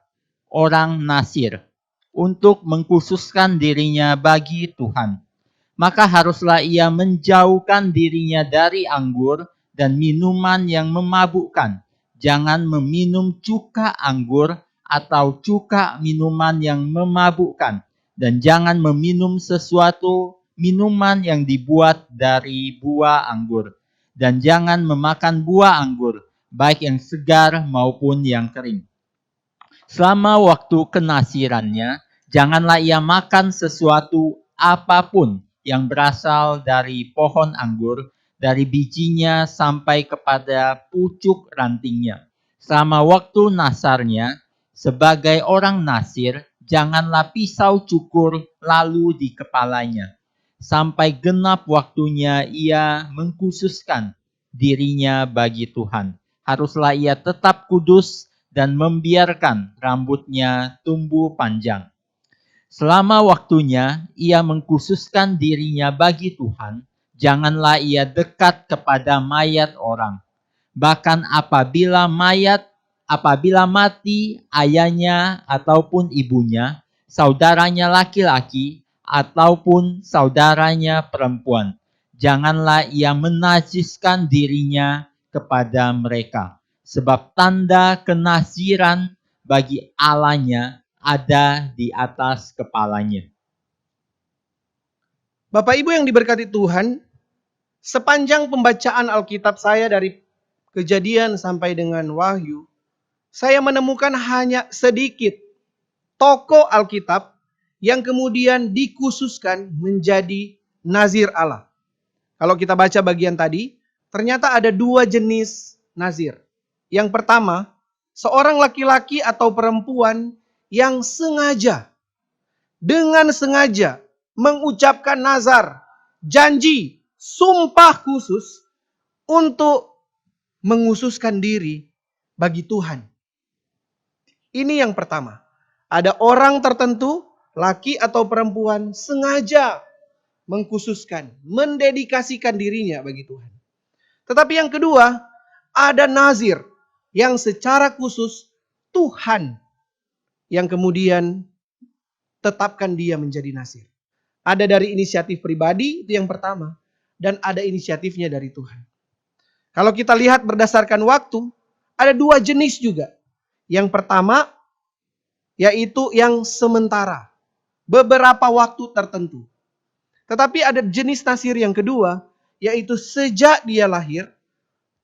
orang nasir, untuk mengkhususkan dirinya bagi Tuhan, maka haruslah ia menjauhkan dirinya dari anggur dan minuman yang memabukkan. Jangan meminum cuka anggur atau cuka minuman yang memabukkan, dan jangan meminum sesuatu minuman yang dibuat dari buah anggur, dan jangan memakan buah anggur, baik yang segar maupun yang kering. Selama waktu kenasirannya, janganlah ia makan sesuatu apapun yang berasal dari pohon anggur, dari bijinya sampai kepada pucuk rantingnya. Selama waktu nasarnya, sebagai orang nasir, janganlah pisau cukur lalu di kepalanya. Sampai genap waktunya ia mengkhususkan dirinya bagi Tuhan. Haruslah ia tetap kudus dan membiarkan rambutnya tumbuh panjang. Selama waktunya ia mengkhususkan dirinya bagi Tuhan, janganlah ia dekat kepada mayat orang. Bahkan apabila mati ayahnya ataupun ibunya, saudaranya laki-laki ataupun saudaranya perempuan, janganlah ia menajiskan dirinya kepada mereka. Sebab tanda kenasiran bagi Allahnya ada di atas kepalanya. Bapak Ibu yang diberkati Tuhan, sepanjang pembacaan Alkitab saya dari Kejadian sampai dengan Wahyu, saya menemukan hanya sedikit tokoh Alkitab yang kemudian dikhususkan menjadi Nazir Allah. Kalau kita baca bagian tadi, ternyata ada 2 jenis Nazir. Yang pertama, seorang laki-laki atau perempuan yang dengan sengaja mengucapkan nazar, janji, sumpah khusus untuk menghususkan diri bagi Tuhan. Ini yang pertama. Ada orang tertentu, laki atau perempuan, sengaja mengkhususkan, mendedikasikan dirinya bagi Tuhan. Tetapi yang kedua, ada nazir yang secara khusus Tuhan yang kemudian tetapkan dia menjadi nazir. Ada dari inisiatif pribadi, itu yang pertama. Dan ada inisiatifnya dari Tuhan. Kalau kita lihat berdasarkan waktu, ada 2 jenis juga. Yang pertama, yaitu yang sementara. Beberapa waktu tertentu. Tetapi ada jenis nazir yang kedua, yaitu sejak dia lahir,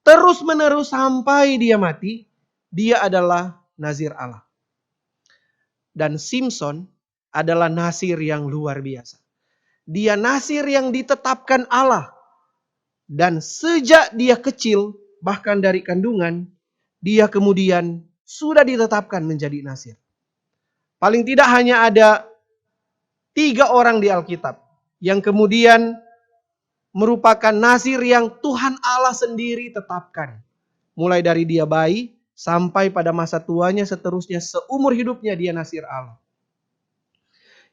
terus menerus sampai dia mati, dia adalah nazir Allah. Dan Simson adalah nazir yang luar biasa. Dia nazir yang ditetapkan Allah. Dan sejak dia kecil, bahkan dari kandungan, dia kemudian sudah ditetapkan menjadi nazir. Paling tidak hanya ada 3 orang di Alkitab yang kemudian merupakan nazir yang Tuhan Allah sendiri tetapkan. Mulai dari dia bayi sampai pada masa tuanya, seterusnya seumur hidupnya dia nazir Allah.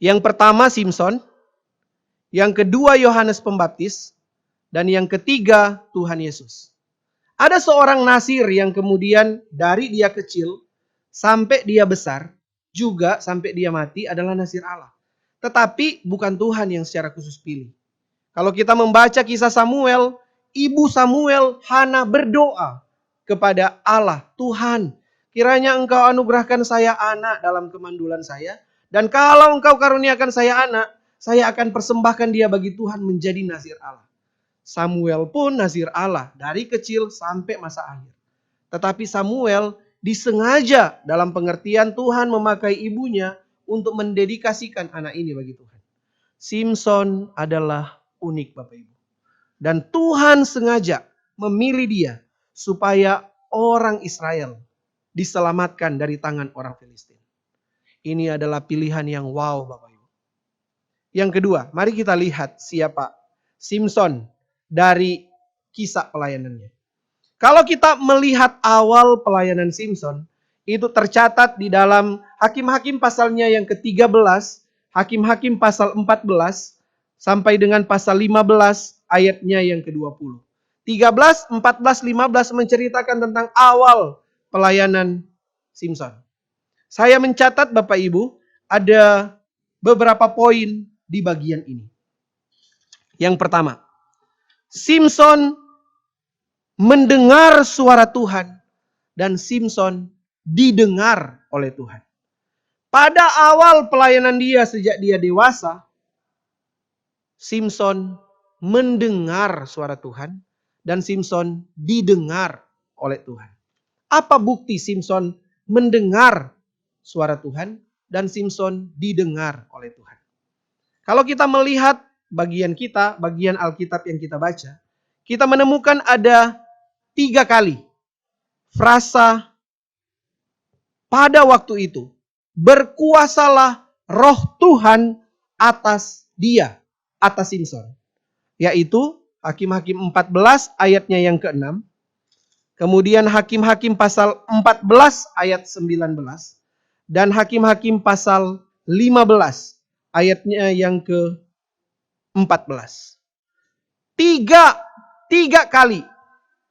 Yang pertama Simson, yang kedua Yohanes Pembaptis, dan yang ketiga Tuhan Yesus. Ada seorang nazir yang kemudian dari dia kecil sampai dia besar, juga sampai dia mati adalah nazir Allah. Tetapi bukan Tuhan yang secara khusus pilih. Kalau kita membaca kisah Samuel, ibu Samuel, Hana, berdoa kepada Allah, Tuhan, kiranya engkau anugerahkan saya anak dalam kemandulan saya. Dan kalau engkau karuniakan saya anak, saya akan persembahkan dia bagi Tuhan menjadi nazir Allah. Samuel pun nazir Allah dari kecil sampai masa akhir. Tetapi Samuel disengaja dalam pengertian Tuhan memakai ibunya untuk mendedikasikan anak ini bagi Tuhan. Simson adalah unik Bapak Ibu. Dan Tuhan sengaja memilih dia supaya orang Israel diselamatkan dari tangan orang Filistin. Ini adalah pilihan yang wow Bapak Ibu. Yang kedua, mari kita lihat siapa Simson dari kisah pelayanannya. Kalau kita melihat awal pelayanan Simson, itu tercatat di dalam Hakim-Hakim pasalnya yang ke-13, Hakim-Hakim pasal 14, sampai dengan pasal 15 ayatnya yang ke-20. 13, 14, 15 menceritakan tentang awal pelayanan Simson. Saya mencatat Bapak Ibu, ada beberapa poin di bagian ini. Yang pertama, Simson mendengar suara Tuhan dan Simson didengar oleh Tuhan. Pada awal pelayanan dia sejak dia dewasa, Simson mendengar suara Tuhan dan Simson didengar oleh Tuhan. Apa bukti Simson mendengar suara Tuhan dan Simson didengar oleh Tuhan? Kalau kita melihat bagian Alkitab yang kita baca, kita menemukan ada 3 kali frasa pada waktu itu. Berkuasalah roh Tuhan atas dia, atas Simson. Yaitu Hakim-Hakim 14 ayatnya yang ke-6. Kemudian Hakim-Hakim pasal 14 ayat 19. Dan Hakim-Hakim pasal 15 ayatnya yang ke-14. Tiga kali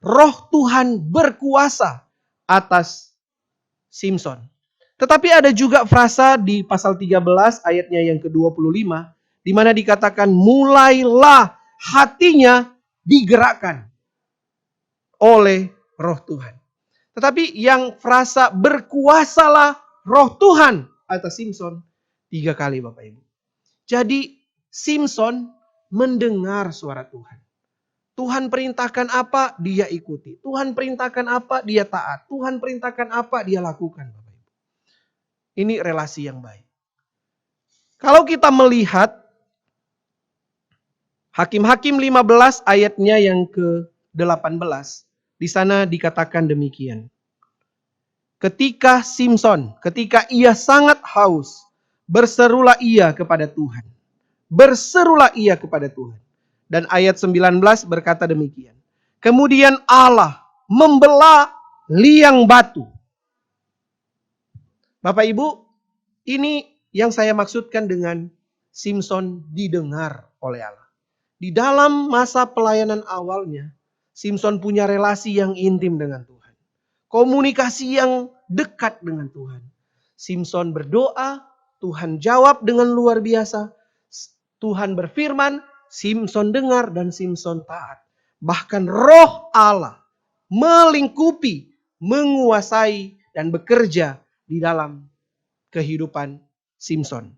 roh Tuhan berkuasa atas Simson. Tetapi ada juga frasa di pasal 13 ayatnya yang ke-25. Di mana dikatakan mulailah hatinya digerakkan oleh roh Tuhan. Tetapi yang frasa berkuasalah roh Tuhan atas Simson 3 kali Bapak Ibu. Jadi Simson mendengar suara Tuhan. Tuhan perintahkan apa, dia ikuti. Tuhan perintahkan apa, dia taat. Tuhan perintahkan apa, dia lakukan. Bapak Ibu. Ini relasi yang baik. Kalau kita melihat Hakim-Hakim 15 ayatnya yang ke-18. Di sana dikatakan demikian. Ketika ia sangat haus, berserulah ia kepada Tuhan. Berserulah ia kepada Tuhan. Dan ayat 19 berkata demikian. Kemudian Allah membelah liang batu. Bapak Ibu, ini yang saya maksudkan dengan Simson didengar oleh Allah. Di dalam masa pelayanan awalnya, Simson punya relasi yang intim dengan Tuhan. Komunikasi yang dekat dengan Tuhan. Simson berdoa, Tuhan jawab dengan luar biasa. Tuhan berfirman, Simson dengar dan Simson taat. Bahkan roh Allah melingkupi, menguasai dan bekerja di dalam kehidupan Simson.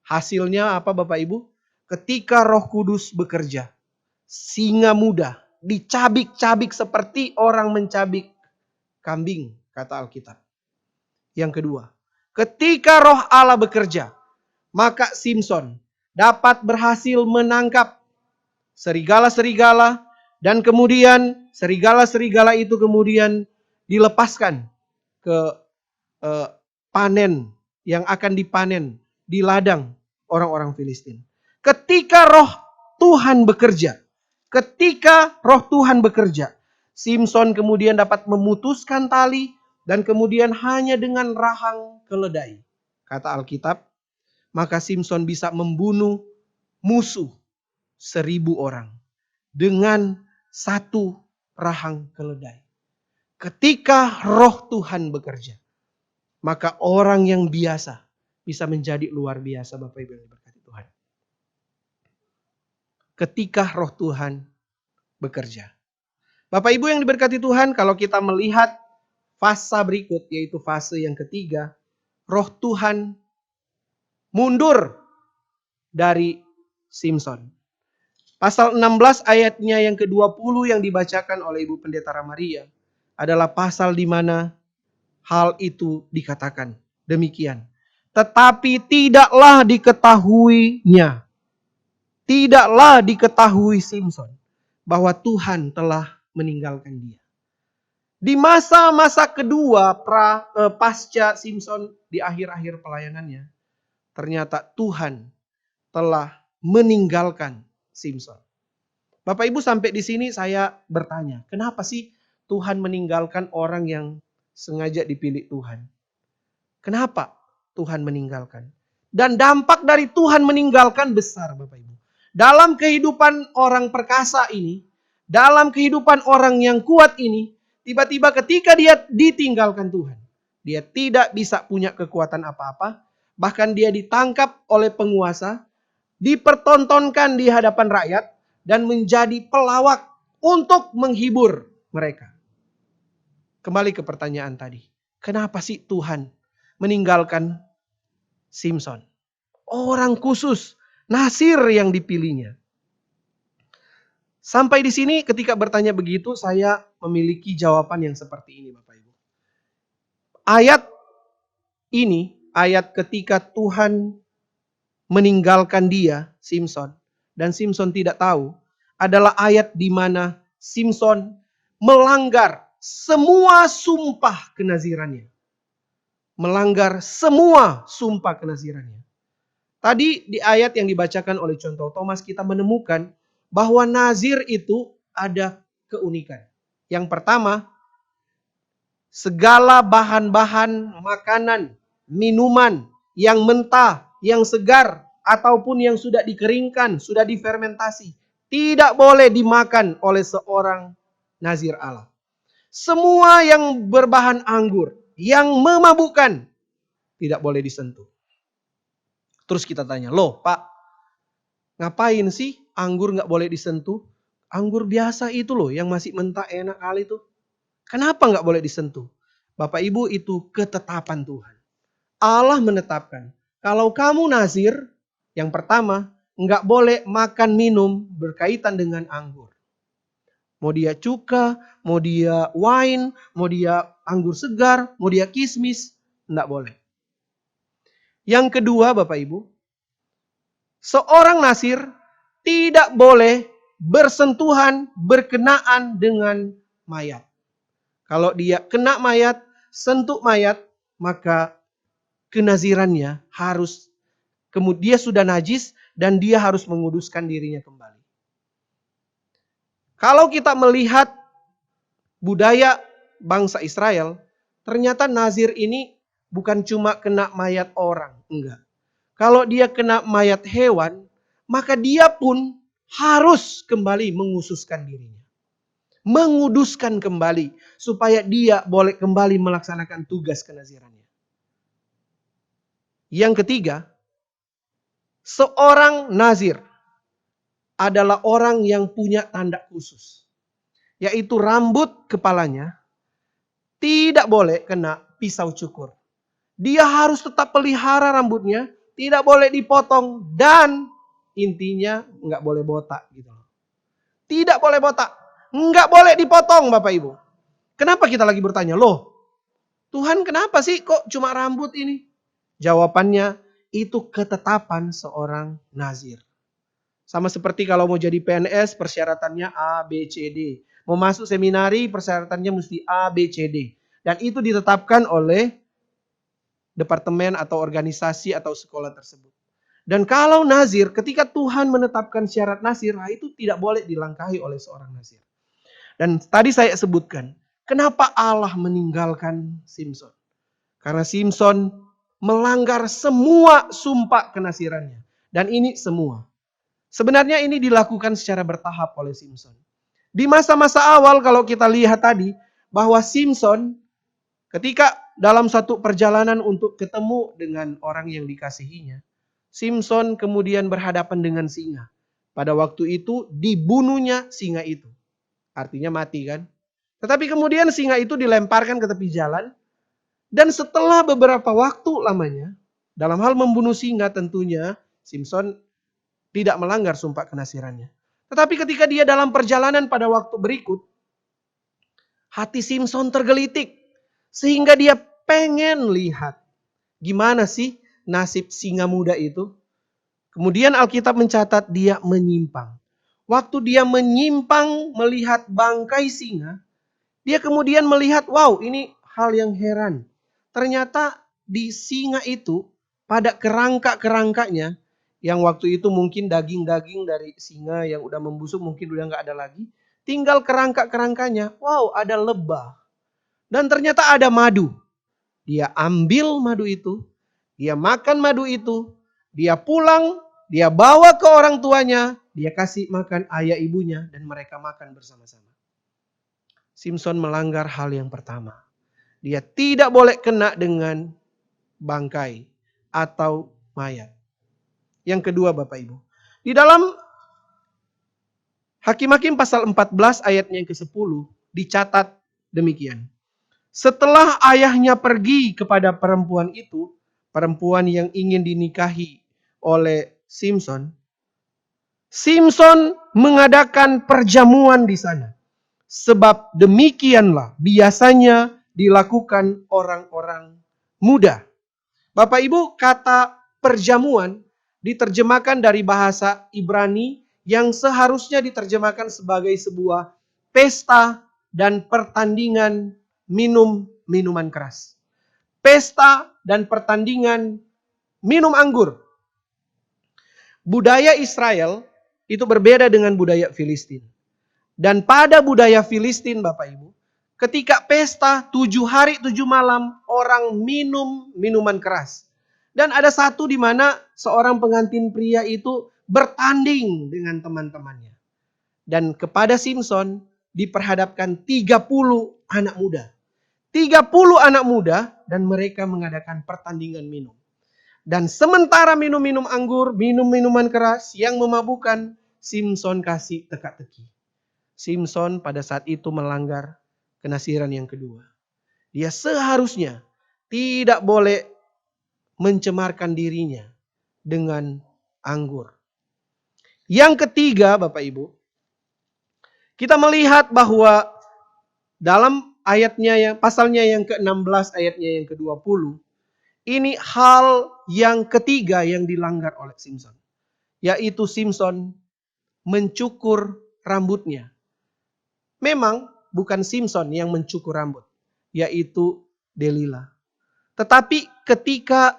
Hasilnya apa Bapak Ibu? Ketika Roh Kudus bekerja, singa muda dicabik-cabik seperti orang mencabik kambing, kata Alkitab. Yang kedua, ketika roh Allah bekerja, maka Simson dapat berhasil menangkap serigala-serigala dan kemudian serigala-serigala itu kemudian dilepaskan ke panen yang akan dipanen di ladang orang-orang Filistin. Ketika roh Tuhan bekerja, Simson kemudian dapat memutuskan tali dan kemudian hanya dengan rahang keledai, kata Alkitab, maka Simson bisa membunuh musuh 1000 orang dengan 1 rahang keledai. Ketika roh Tuhan bekerja, maka orang yang biasa bisa menjadi luar biasa Bapak Ibu yang diberkati Tuhan. Ketika roh Tuhan bekerja. Bapak Ibu yang diberkati Tuhan, kalau kita melihat fase berikut, yaitu fase yang ketiga, roh Tuhan mundur dari Simson. Pasal 16 ayatnya yang ke-20 yang dibacakan oleh Ibu Pendeta Ramaria adalah pasal di mana hal itu dikatakan demikian. Tetapi tidaklah diketahui Simson bahwa Tuhan telah meninggalkan dia. Di masa-masa kedua pasca Simson di akhir-akhir pelayanannya, ternyata Tuhan telah meninggalkan Simson. Bapak Ibu, sampai di sini saya bertanya, kenapa sih Tuhan meninggalkan orang yang sengaja dipilih Tuhan? Kenapa Tuhan meninggalkan? Dan dampak dari Tuhan meninggalkan besar, Bapak Ibu. Dalam kehidupan orang perkasa ini, dalam kehidupan orang yang kuat ini, tiba-tiba ketika dia ditinggalkan Tuhan, dia tidak bisa punya kekuatan apa-apa, bahkan dia ditangkap oleh penguasa, dipertontonkan di hadapan rakyat, dan menjadi pelawak untuk menghibur mereka. Kembali ke pertanyaan tadi. Kenapa sih Tuhan meninggalkan Simson? Orang khusus, Nasir yang dipilihnya. Sampai di sini ketika bertanya begitu, saya memiliki jawaban yang seperti ini, Bapak Ibu. Ayat ini, ayat ketika Tuhan meninggalkan dia, Simson, dan Simson tidak tahu, adalah ayat di mana Simson melanggar semua sumpah kenazirannya. Melanggar semua sumpah kenazirannya. Tadi di ayat yang dibacakan oleh Contoh Thomas kita menemukan bahwa nazir itu ada keunikan. Yang pertama, segala bahan-bahan makanan, minuman yang mentah, yang segar, ataupun yang sudah dikeringkan, sudah difermentasi, tidak boleh dimakan oleh seorang nazir Allah. Semua yang berbahan anggur, yang memabukkan, tidak boleh disentuh. Terus kita tanya, loh Pak, ngapain sih anggur nggak boleh disentuh? Anggur biasa itu loh, yang masih mentah enak kali itu. Kenapa nggak boleh disentuh? Bapak Ibu, itu ketetapan Tuhan. Allah menetapkan, kalau kamu nazir, yang pertama, nggak boleh makan minum berkaitan dengan anggur. Mau dia cuka, mau dia wine, mau dia anggur segar, mau dia kismis, nggak boleh. Yang kedua, Bapak Ibu, seorang nazir tidak boleh bersentuhan, berkenaan dengan mayat. Kalau dia kena mayat, sentuh mayat, maka kenazirannya harus, kemudian dia sudah najis dan dia harus menguduskan dirinya kembali. Kalau kita melihat budaya bangsa Israel, ternyata nazir ini bukan cuma kena mayat orang, enggak. Kalau dia kena mayat hewan, maka dia pun harus kembali mengususkan dirinya. Menguduskan kembali supaya dia boleh kembali melaksanakan tugas kenazirannya. Yang ketiga, seorang nazir adalah orang yang punya tanda khusus. Yaitu rambut kepalanya tidak boleh kena pisau cukur. Dia harus tetap pelihara rambutnya, tidak boleh dipotong, dan intinya nggak boleh botak gitu. Tidak boleh botak, nggak boleh dipotong, Bapak Ibu. Kenapa kita lagi bertanya, loh Tuhan kenapa sih kok cuma rambut ini? Jawabannya, itu ketetapan seorang nazir. Sama seperti kalau mau jadi PNS, persyaratannya A, B, C, D. Mau masuk seminari, persyaratannya mesti A, B, C, D. Dan itu ditetapkan oleh departemen atau organisasi atau sekolah tersebut. Dan kalau nazir, ketika Tuhan menetapkan syarat nazir, itu tidak boleh dilangkahi oleh seorang nazir. Dan tadi saya sebutkan, kenapa Allah meninggalkan Simson? Karena Simson melanggar semua sumpah kenazirannya. Dan ini semua. Sebenarnya ini dilakukan secara bertahap oleh Simson. Di masa-masa awal kalau kita lihat tadi, bahwa Simson ketika dalam satu perjalanan untuk ketemu dengan orang yang dikasihinya, Simson kemudian berhadapan dengan singa. Pada waktu itu dibunuhnya singa itu. Artinya mati kan. Tetapi kemudian singa itu dilemparkan ke tepi jalan. Dan setelah beberapa waktu lamanya, dalam hal membunuh singa tentunya Simson tidak melanggar sumpah kenazirannya. Tetapi ketika dia dalam perjalanan pada waktu berikut, hati Simson tergelitik. Sehingga dia pengen lihat gimana sih nasib singa muda itu. Kemudian Alkitab mencatat dia menyimpang. Waktu dia menyimpang melihat bangkai singa, dia kemudian melihat, wow, ini hal yang heran. Ternyata di singa itu, pada kerangka-kerangkanya, yang waktu itu mungkin daging-daging dari singa yang udah membusuk mungkin udah nggak ada lagi. Tinggal kerangka-kerangkanya, wow, ada lebah. Dan ternyata ada madu. Dia ambil madu itu, dia makan madu itu, dia pulang, dia bawa ke orang tuanya, dia kasih makan ayah ibunya, dan mereka makan bersama-sama. Simson melanggar hal yang pertama. Dia tidak boleh kena dengan bangkai atau mayat. Yang kedua Bapak Ibu. Di dalam Hakim-Hakim pasal 14 ayatnya yang ke-10 dicatat demikian. Setelah ayahnya pergi kepada perempuan itu, perempuan yang ingin dinikahi oleh Simson, Simson mengadakan perjamuan di sana. Sebab demikianlah biasanya dilakukan orang-orang muda. Bapak Ibu, kata perjamuan diterjemahkan dari bahasa Ibrani yang seharusnya diterjemahkan sebagai sebuah pesta dan pertandingan minum minuman keras. Pesta dan pertandingan minum anggur. Budaya Israel itu berbeda dengan budaya Filistin. Dan pada budaya Filistin Bapak Ibu, ketika pesta 7 hari 7 malam orang minum minuman keras. Dan ada satu di mana seorang pengantin pria itu bertanding dengan teman-temannya. Dan kepada Simson diperhadapkan 30 anak muda. 30 anak muda dan mereka mengadakan pertandingan minum. Dan sementara minum-minum anggur, minum minuman keras yang memabukkan, Simson kasih teka-teki. Simson pada saat itu melanggar kenasiran yang kedua. Dia seharusnya tidak boleh mencemarkan dirinya dengan anggur. Yang ketiga Bapak Ibu, kita melihat bahwa dalam ayatnya yang pasalnya yang ke-16 ayatnya yang ke-20, ini hal yang ketiga yang dilanggar oleh Simson. Yaitu Simson mencukur rambutnya. Memang bukan Simson yang mencukur rambut, yaitu Delila. Tetapi ketika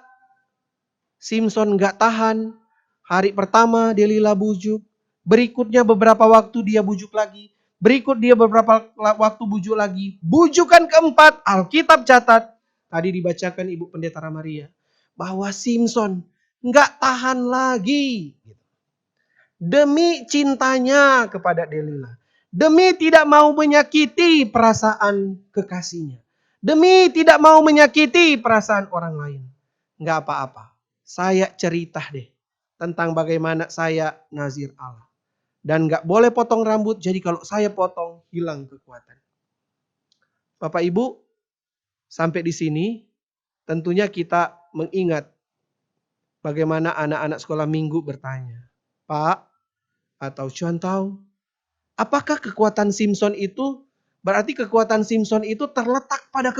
Simson gak tahan, hari pertama Delila bujuk, berikutnya beberapa waktu dia bujuk lagi, berikut dia beberapa waktu bujuk lagi. Bujukan keempat, Alkitab catat, tadi dibacakan Ibu Pendeta Maria, bahwa Simson gak tahan lagi. Demi cintanya kepada Delila. Demi tidak mau menyakiti perasaan kekasihnya. Demi tidak mau menyakiti perasaan orang lain. Gak apa-apa. Saya cerita deh tentang bagaimana saya nazir Allah. Dan gak boleh potong rambut. Jadi kalau saya potong hilang kekuatan. Bapak Ibu, sampai di sini tentunya kita mengingat bagaimana anak-anak sekolah minggu bertanya. Pak atau Cuan tahu, apakah kekuatan Simson itu berarti kekuatan Simson itu terletak pada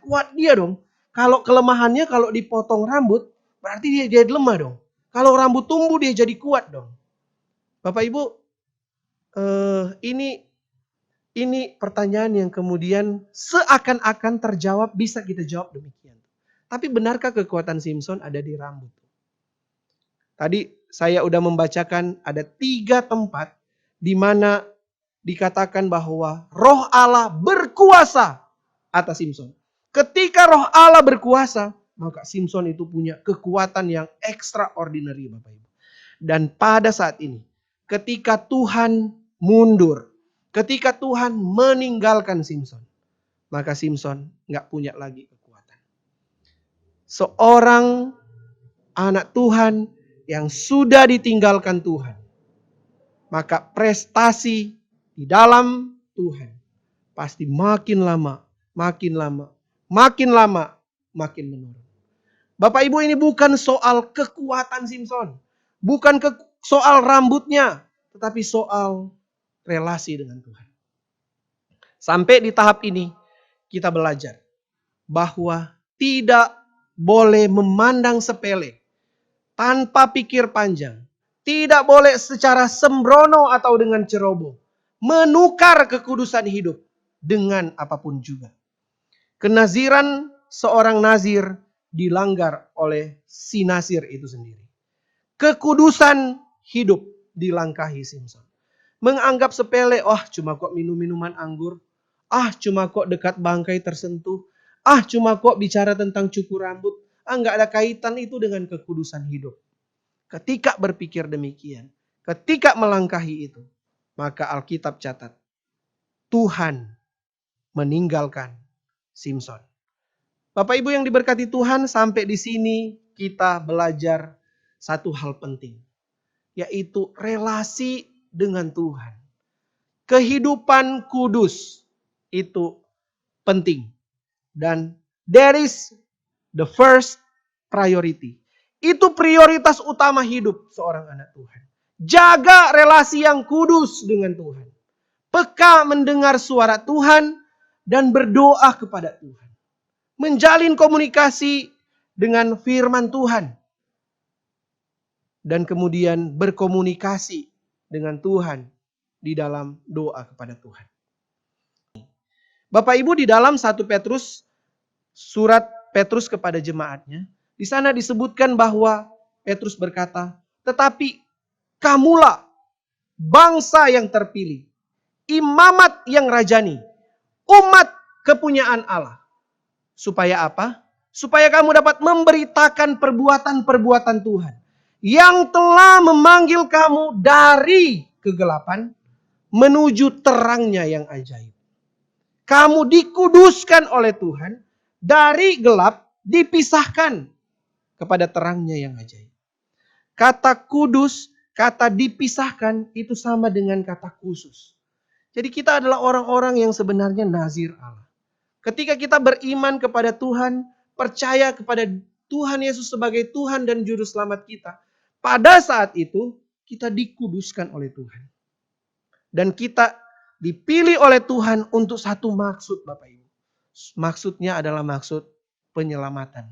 kuat dia dong. Kalau kelemahannya kalau dipotong rambut berarti dia jadi lemah dong. Kalau rambut tumbuh dia jadi kuat dong. Bapak Ibu, ini pertanyaan yang kemudian seakan-akan terjawab, bisa kita jawab demikian. Tapi benarkah kekuatan Simson ada di rambut? Tadi saya udah membacakan ada 3 tempat di mana dikatakan bahwa Roh Allah berkuasa atas Simson. Ketika Roh Allah berkuasa, maka Simson itu punya kekuatan yang extraordinary Bapak Ibu. Dan pada saat ini, ketika Tuhan mundur, ketika Tuhan meninggalkan Simson, maka Simson gak punya lagi kekuatan. Seorang anak Tuhan yang sudah ditinggalkan Tuhan, maka prestasi di dalam Tuhan pasti makin lama makin menurun. Bapak Ibu, ini bukan soal kekuatan Simson, bukan soal rambutnya, tetapi soal relasi dengan Tuhan. Sampai di tahap ini kita belajar bahwa tidak boleh memandang sepele, tanpa pikir panjang. Tidak boleh secara sembrono atau dengan ceroboh menukar kekudusan hidup dengan apapun juga. Kenaziran seorang nazir dilanggar oleh si nazir itu sendiri. Kekudusan hidup dilangkahi Simson. Menganggap sepele, cuma kok minum minuman anggur. Cuma kok dekat bangkai tersentuh. Cuma kok bicara tentang cukur rambut. Nggak ada kaitan itu dengan kekudusan hidup. Ketika berpikir demikian, ketika melangkahi itu, maka Alkitab catat, Tuhan meninggalkan Simson. Bapak Ibu yang diberkati Tuhan, sampai di sini kita belajar satu hal penting, yaitu relasi dengan Tuhan. Kehidupan kudus itu penting. Dan that is the first priority. Itu prioritas utama hidup seorang anak Tuhan. Jaga relasi yang kudus dengan Tuhan. Peka mendengar suara Tuhan dan berdoa kepada Tuhan. Menjalin komunikasi dengan firman Tuhan. Dan kemudian berkomunikasi dengan Tuhan di dalam doa kepada Tuhan. Bapak Ibu, di dalam 1 Petrus, surat Petrus kepada jemaatnya, di sana disebutkan bahwa Petrus berkata, tetapi kamulah bangsa yang terpilih, imamat yang rajani, umat kepunyaan Allah. Supaya apa? Supaya kamu dapat memberitakan perbuatan-perbuatan Tuhan yang telah memanggil kamu dari kegelapan menuju terangnya yang ajaib. Kamu dikuduskan oleh Tuhan, dari gelap dipisahkan kepada terangnya yang ajaib. Kata kudus, kata dipisahkan itu sama dengan kata khusus. Jadi kita adalah orang-orang yang sebenarnya nazir Allah. Ketika kita beriman kepada Tuhan, percaya kepada Tuhan Yesus sebagai Tuhan dan Juru Selamat kita, pada saat itu kita dikuduskan oleh Tuhan. Dan kita dipilih oleh Tuhan untuk satu maksud, Bapak Ibu. Maksudnya adalah maksud penyelamatan.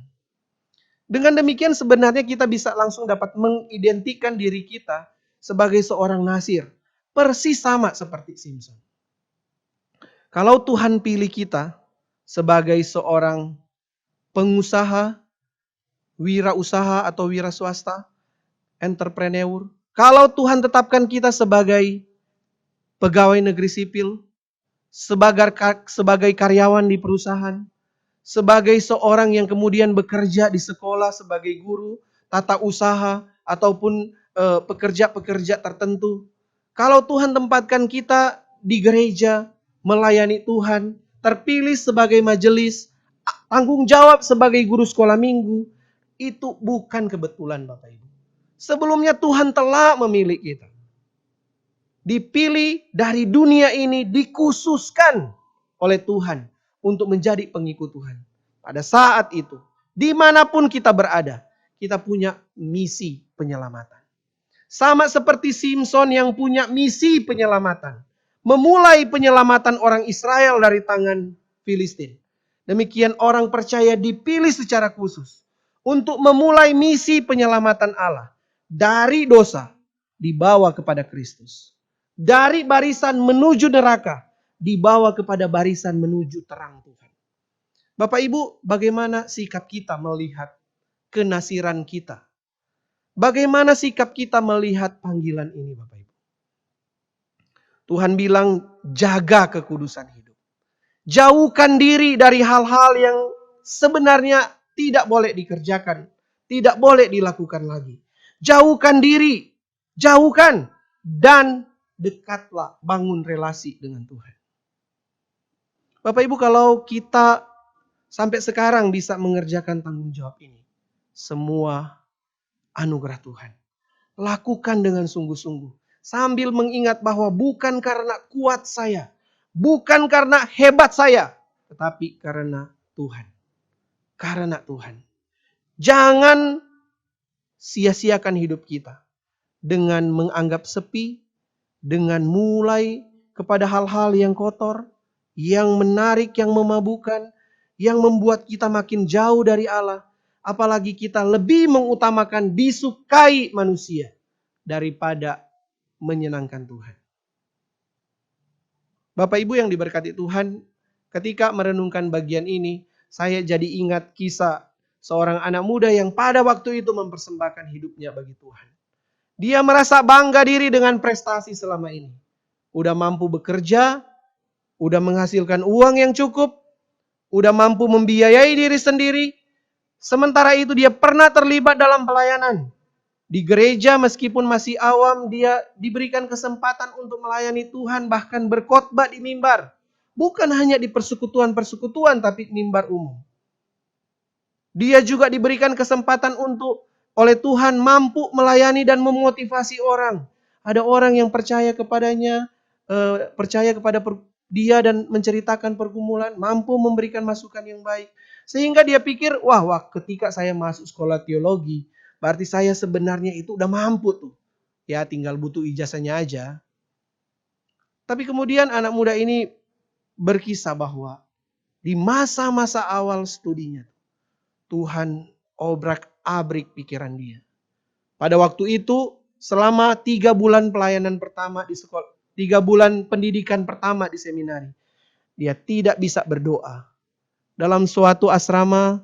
Dengan demikian sebenarnya kita bisa langsung dapat mengidentikan diri kita sebagai seorang nazir. Persis sama seperti Simson. Kalau Tuhan pilih kita sebagai seorang pengusaha, wirausaha atau wira swasta, entrepreneur. Kalau Tuhan tetapkan kita sebagai pegawai negeri sipil, sebagai karyawan di perusahaan, sebagai seorang yang kemudian bekerja di sekolah sebagai guru, tata usaha, ataupun pekerja-pekerja tertentu. Kalau Tuhan tempatkan kita di gereja, melayani Tuhan, terpilih sebagai majelis, tanggung jawab sebagai guru sekolah minggu, itu bukan kebetulan, Bapak Ibu. Sebelumnya Tuhan telah memilih kita. Dipilih dari dunia ini, dikhususkan oleh Tuhan untuk menjadi pengikut Tuhan. Pada saat itu, dimanapun kita berada, kita punya misi penyelamatan. Sama seperti Simson yang punya misi penyelamatan. Memulai penyelamatan orang Israel dari tangan Filistin. Demikian orang percaya dipilih secara khusus untuk memulai misi penyelamatan Allah. Dari dosa dibawa kepada Kristus. Dari barisan menuju neraka dibawa kepada barisan menuju terang Tuhan. Bapak Ibu, bagaimana sikap kita melihat kenasiran kita? Bagaimana sikap kita melihat panggilan ini, Bapak Ibu? Tuhan bilang jaga kekudusan hidup. Jauhkan diri dari hal-hal yang sebenarnya tidak boleh dikerjakan, tidak boleh dilakukan lagi. Jauhkan diri, jauhkan dan dekatlah, bangun relasi dengan Tuhan. Bapak Ibu, kalau kita sampai sekarang bisa mengerjakan tanggung jawab ini, semua anugerah Tuhan. Lakukan dengan sungguh-sungguh. Sambil mengingat bahwa bukan karena kuat saya, bukan karena hebat saya, tetapi karena Tuhan. Karena Tuhan. Jangan sia-siakan hidup kita dengan menganggap sepi, dengan mulai kepada hal-hal yang kotor, yang menarik, yang memabukkan, yang membuat kita makin jauh dari Allah. Apalagi kita lebih mengutamakan disukai manusia daripada menyenangkan Tuhan. Bapak Ibu yang diberkati Tuhan, ketika merenungkan bagian ini, saya jadi ingat kisah seorang anak muda yang pada waktu itu mempersembahkan hidupnya bagi Tuhan. Dia merasa bangga diri dengan prestasi selama ini. Udah mampu bekerja, udah menghasilkan uang yang cukup, udah mampu membiayai diri sendiri. Sementara itu dia pernah terlibat dalam pelayanan. Di gereja meskipun masih awam, dia diberikan kesempatan untuk melayani Tuhan, bahkan berkhotbah di mimbar. Bukan hanya di persekutuan-persekutuan, tapi mimbar umum. Dia juga diberikan kesempatan untuk oleh Tuhan mampu melayani dan memotivasi orang. Ada orang yang percaya kepadanya, percaya kepada dia dan menceritakan pergumulan, mampu memberikan masukan yang baik. Sehingga dia pikir, wah ketika saya masuk sekolah teologi, berarti saya sebenarnya itu udah mampu tuh. Ya tinggal butuh ijazahnya aja. Tapi kemudian anak muda ini berkisah bahwa di masa-masa awal studinya, Tuhan obrak-abrik pikiran dia. Pada waktu itu selama 3 bulan pelayanan pertama di sekolah, 3 bulan pendidikan pertama di seminari, dia tidak bisa berdoa. Dalam suatu asrama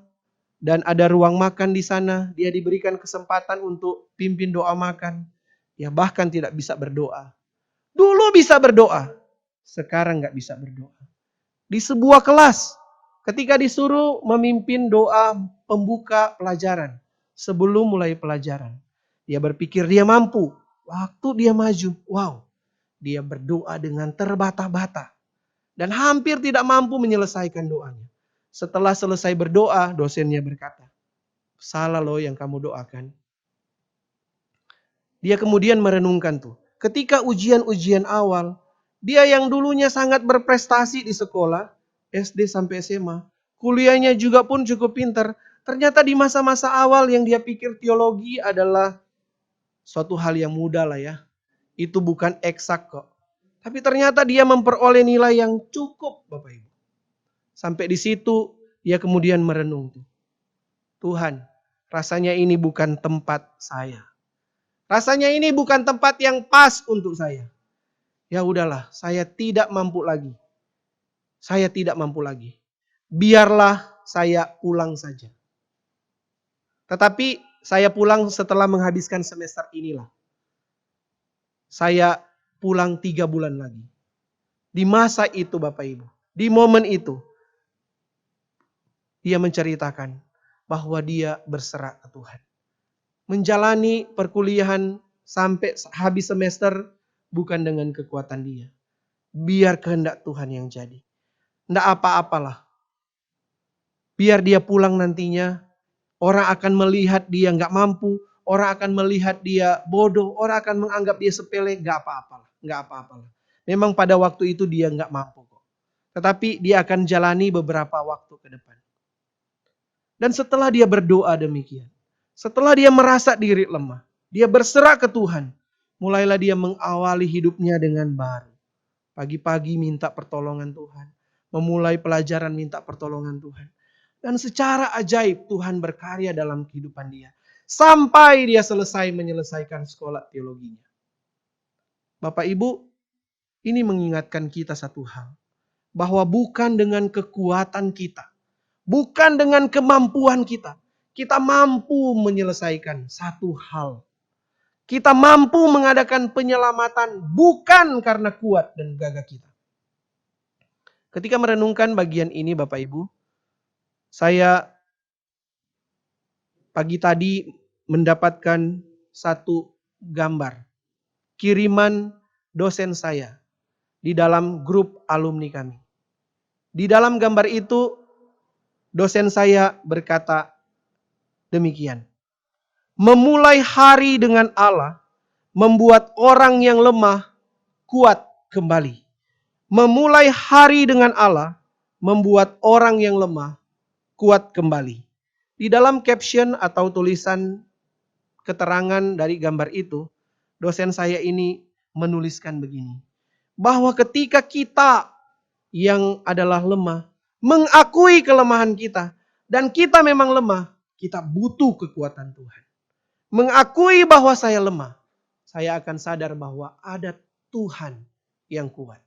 dan ada ruang makan di sana, dia diberikan kesempatan untuk pimpin doa makan. Dia bahkan tidak bisa berdoa. Dulu bisa berdoa, sekarang nggak bisa berdoa. Di sebuah kelas, ketika disuruh memimpin doa pembuka pelajaran, sebelum mulai pelajaran, dia berpikir dia mampu. Waktu dia maju, dia berdoa dengan terbata-bata. Dan hampir tidak mampu menyelesaikan doanya. Setelah selesai berdoa, dosennya berkata, salah loh yang kamu doakan. Dia kemudian merenungkan tuh. Ketika ujian-ujian awal, dia yang dulunya sangat berprestasi di sekolah, SD sampai SMA, kuliahnya juga pun cukup pintar. Ternyata di masa-masa awal yang dia pikir teologi adalah suatu hal yang mudah lah ya. Itu bukan eksak kok. Tapi ternyata dia memperoleh nilai yang cukup, Bapak Ibu. Sampai di situ dia kemudian merenung. Tuhan, rasanya ini bukan tempat saya. Rasanya ini bukan tempat yang pas untuk saya. Ya udahlah, saya tidak mampu lagi. Saya tidak mampu lagi. Biarlah saya pulang saja. Tetapi saya pulang setelah menghabiskan semester inilah. Saya pulang 3 bulan lagi. Di masa itu Bapak Ibu, di momen itu, dia menceritakan bahwa dia berserah ke Tuhan. Menjalani perkuliahan sampai habis semester bukan dengan kekuatan dia. Biar kehendak Tuhan yang jadi. Nggak apa-apalah. Biar dia pulang nantinya, orang akan melihat dia nggak mampu, orang akan melihat dia bodoh, orang akan menganggap dia sepele, nggak apa-apalah. Memang pada waktu itu dia nggak mampu kok. Tetapi dia akan jalani beberapa waktu ke depan. Dan setelah dia berdoa demikian, setelah dia merasa diri lemah, dia berserah ke Tuhan, mulailah dia mengawali hidupnya dengan baru. Pagi-pagi minta pertolongan Tuhan, memulai pelajaran minta pertolongan Tuhan. Dan secara ajaib Tuhan berkarya dalam kehidupan dia. Sampai dia menyelesaikan sekolah teologinya. Bapak Ibu, ini mengingatkan kita satu hal. Bahwa bukan dengan kekuatan kita, bukan dengan kemampuan kita, kita mampu menyelesaikan satu hal. Kita mampu mengadakan penyelamatan bukan karena kuat dan gagah kita. Ketika merenungkan bagian ini Bapak Ibu, saya pagi tadi mendapatkan satu gambar kiriman dosen saya di dalam grup alumni kami. Di dalam gambar itu dosen saya berkata demikian. Memulai hari dengan Allah membuat orang yang lemah kuat kembali. Memulai hari dengan Allah membuat orang yang lemah kuat kembali. Di dalam caption atau tulisan keterangan dari gambar itu, dosen saya ini menuliskan begini. Bahwa ketika kita yang adalah lemah mengakui kelemahan kita. Dan kita memang lemah, kita butuh kekuatan Tuhan. Mengakui bahwa saya lemah, saya akan sadar bahwa ada Tuhan yang kuat.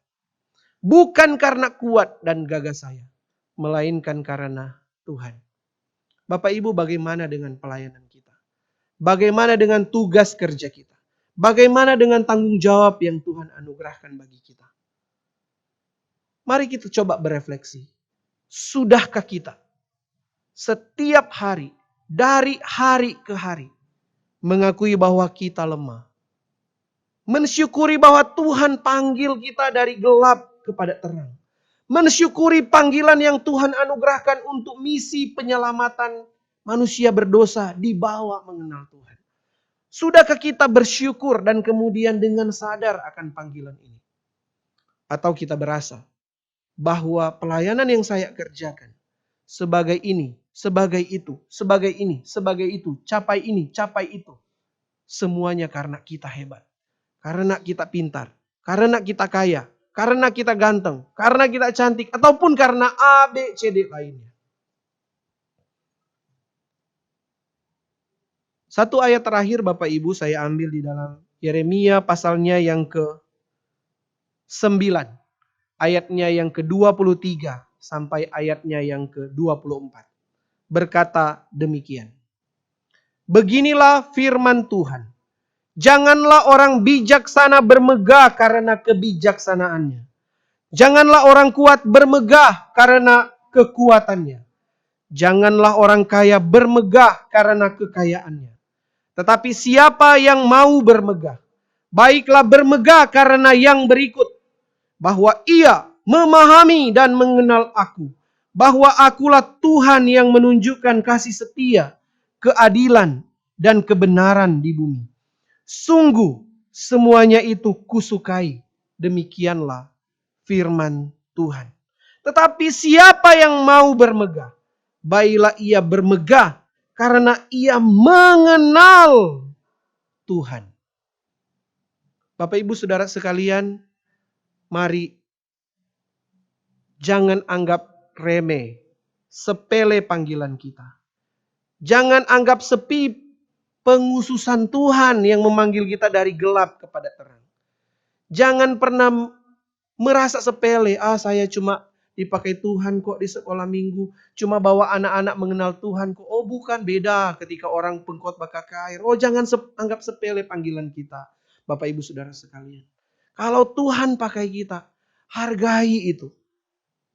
Bukan karena kuat dan gagah saya, melainkan karena Tuhan. Bapak Ibu, bagaimana dengan pelayanan kita? Bagaimana dengan tugas kerja kita? Bagaimana dengan tanggung jawab yang Tuhan anugerahkan bagi kita? Mari kita coba berefleksi. Sudahkah kita setiap hari, dari hari ke hari, mengakui bahwa kita lemah? Mensyukuri bahwa Tuhan panggil kita dari gelap kepada terang. Mensyukuri panggilan yang Tuhan anugerahkan untuk misi penyelamatan manusia berdosa dibawa mengenal Tuhan. Sudahkah kita bersyukur dan kemudian dengan sadar akan panggilan ini? Atau kita berasa bahwa pelayanan yang saya kerjakan sebagai ini, sebagai itu, sebagai ini, sebagai itu, capai ini, capai itu. Semuanya karena kita hebat, karena kita pintar, karena kita kaya, karena kita ganteng, karena kita cantik, ataupun karena A, B, C, D lainnya. Satu ayat terakhir Bapak Ibu saya ambil di dalam Yeremia pasalnya yang ke-9. Ayatnya yang ke-23 sampai ayatnya yang ke-24. Berkata demikian. Beginilah firman Tuhan. Janganlah orang bijaksana bermegah karena kebijaksanaannya. Janganlah orang kuat bermegah karena kekuatannya. Janganlah orang kaya bermegah karena kekayaannya. Tetapi siapa yang mau bermegah, baiklah bermegah karena yang berikut. Bahwa ia memahami dan mengenal aku. Bahwa akulah Tuhan yang menunjukkan kasih setia, keadilan, dan kebenaran di bumi. Sungguh semuanya itu kusukai. Demikianlah firman Tuhan. Tetapi siapa yang mau bermegah, baiklah ia bermegah karena ia mengenal Tuhan. Bapak Ibu Saudara sekalian, mari jangan anggap remeh, sepele panggilan kita. Jangan anggap sepi pengususan Tuhan yang memanggil kita dari gelap kepada terang. Jangan pernah merasa sepele, saya cuma dipakai Tuhan kok di sekolah minggu. Cuma bawa anak-anak mengenal Tuhan kok. Oh bukan, beda ketika orang pengkhotbah KKR. Oh jangan anggap sepele panggilan kita. Bapak Ibu Saudara sekalian. Kalau Tuhan pakai kita, hargai itu.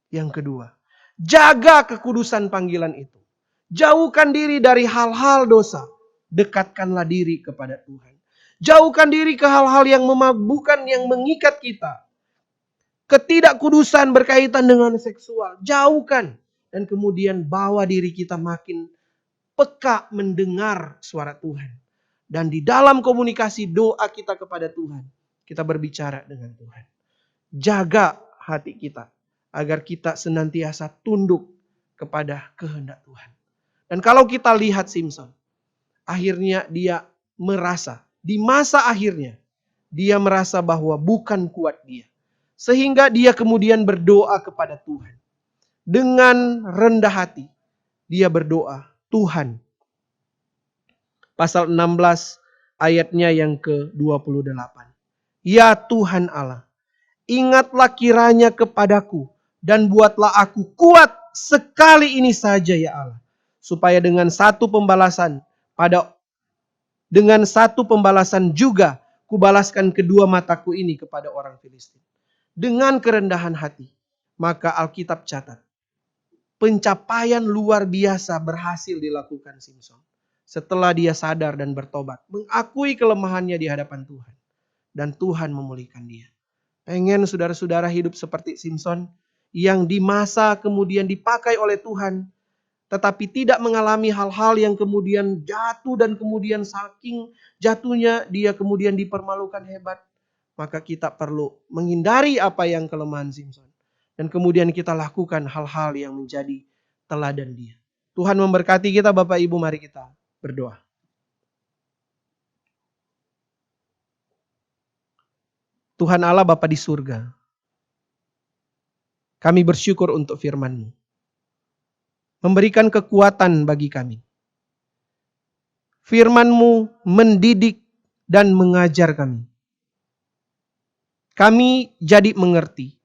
Yang kedua, jaga kekudusan panggilan itu. Jauhkan diri dari hal-hal dosa. Dekatkanlah diri kepada Tuhan. Jauhkan diri ke hal-hal yang memabukkan, yang mengikat kita. Ketidakkudusan berkaitan dengan seksual. Jauhkan. Dan kemudian bawa diri kita makin peka mendengar suara Tuhan. Dan di dalam komunikasi doa kita kepada Tuhan, kita berbicara dengan Tuhan. Jaga hati kita. Agar kita senantiasa tunduk kepada kehendak Tuhan. Dan kalau kita lihat Simson, akhirnya dia merasa, di masa akhirnya, dia merasa bahwa bukan kuat dia. Sehingga dia kemudian berdoa kepada Tuhan. Dengan rendah hati, dia berdoa, Tuhan. Pasal 16 ayatnya yang ke-28. Ya Tuhan Allah, ingatlah kiranya kepadaku dan buatlah aku kuat sekali ini saja ya Allah. Supaya dengan satu pembalasan juga kubalaskan kedua mataku ini kepada orang Filistin. Dengan kerendahan hati, maka Alkitab catat, pencapaian luar biasa berhasil dilakukan Simson. Setelah dia sadar dan bertobat, mengakui kelemahannya di hadapan Tuhan. Dan Tuhan memulihkan dia. Pengen saudara-saudara hidup seperti Simson, yang di masa kemudian dipakai oleh Tuhan, tetapi tidak mengalami hal-hal yang kemudian jatuh dan kemudian saking jatuhnya dia kemudian dipermalukan hebat. Maka kita perlu menghindari apa yang kelemahan Simson. Dan kemudian kita lakukan hal-hal yang menjadi teladan dia. Tuhan memberkati kita Bapak Ibu, mari kita berdoa. Tuhan Allah Bapa di surga, kami bersyukur untuk firman-Mu. memberikan kekuatan bagi kami. Firman-Mu mendidik dan mengajar kami. Kami jadi mengerti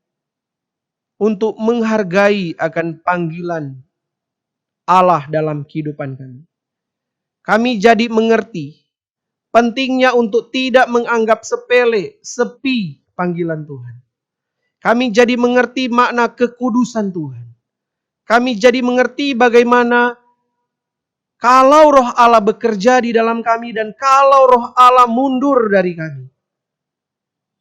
untuk menghargai akan panggilan Allah dalam kehidupan kami. Kami jadi mengerti pentingnya untuk tidak menganggap sepele, sepi panggilan Tuhan. Kami jadi mengerti makna kekudusan Tuhan. Kami jadi mengerti bagaimana kalau Roh Allah bekerja di dalam kami dan kalau Roh Allah mundur dari kami.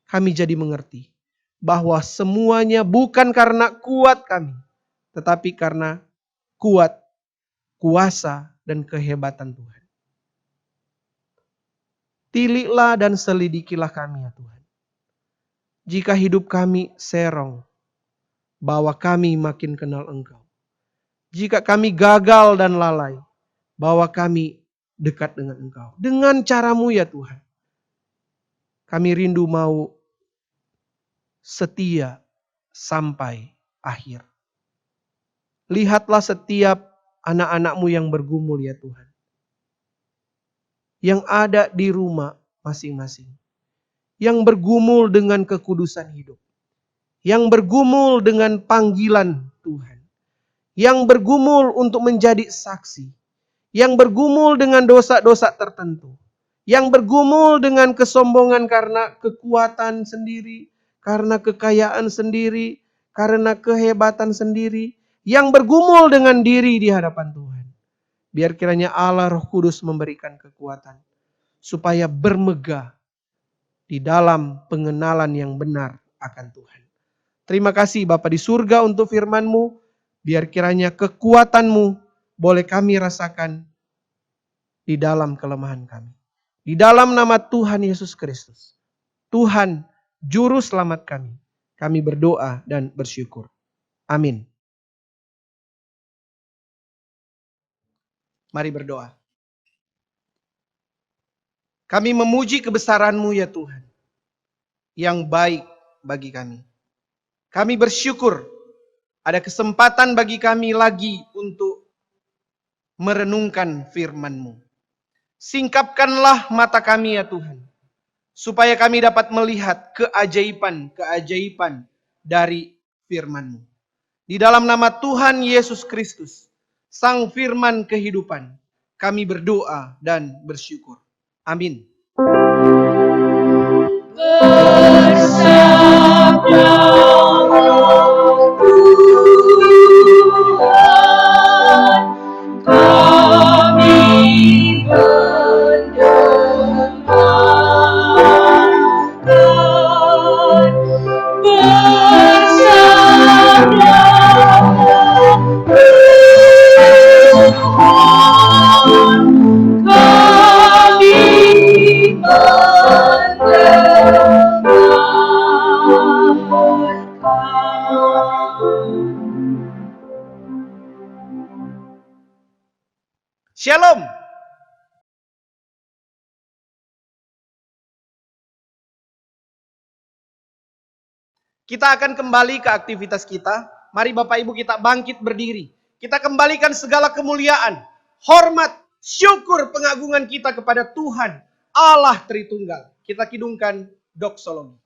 Kami jadi mengerti bahwa semuanya bukan karena kuat kami, tetapi karena kuat, kuasa, dan kehebatan Tuhan. Tiliklah dan selidikilah kami ya Tuhan. Jika hidup kami serong, bahwa kami makin kenal Engkau. Jika kami gagal dan lalai, bahwa kami dekat dengan Engkau. Dengan cara-Mu ya Tuhan. Kami rindu mau setia sampai akhir. Lihatlah setiap anak-anak-Mu yang bergumul ya Tuhan. Yang ada di rumah masing-masing. Yang bergumul dengan kekudusan hidup. Yang bergumul dengan panggilan Tuhan. Yang bergumul untuk menjadi saksi. Yang bergumul dengan dosa-dosa tertentu. Yang bergumul dengan kesombongan karena kekuatan sendiri. Karena kekayaan sendiri. Karena kehebatan sendiri. Yang bergumul dengan diri di hadapan Tuhan. Biar kiranya Allah Roh Kudus memberikan kekuatan. Supaya bermegah di dalam pengenalan yang benar akan Tuhan. Terima kasih Bapa di surga untuk firman-Mu. Biar kiranya kekuatan-Mu boleh kami rasakan di dalam kelemahan kami. Di dalam nama Tuhan Yesus Kristus. Tuhan, Juru Selamat kami. Kami berdoa dan bersyukur. Amin. Mari berdoa. Kami memuji kebesaran-Mu ya Tuhan. Yang baik bagi kami. Kami bersyukur ada kesempatan bagi kami lagi untuk merenungkan firman-Mu. Singkapkanlah mata kami ya Tuhan. Supaya kami dapat melihat keajaiban-keajaiban dari firman-Mu. Di dalam nama Tuhan Yesus Kristus, Sang Firman kehidupan, kami berdoa dan bersyukur. Amin. Shalom. Kita akan kembali ke aktivitas kita. Mari Bapak Ibu kita bangkit berdiri. Kita kembalikan segala kemuliaan, hormat, syukur, pengagungan kita kepada Tuhan, Allah Tritunggal. Kita kidungkan doksologi.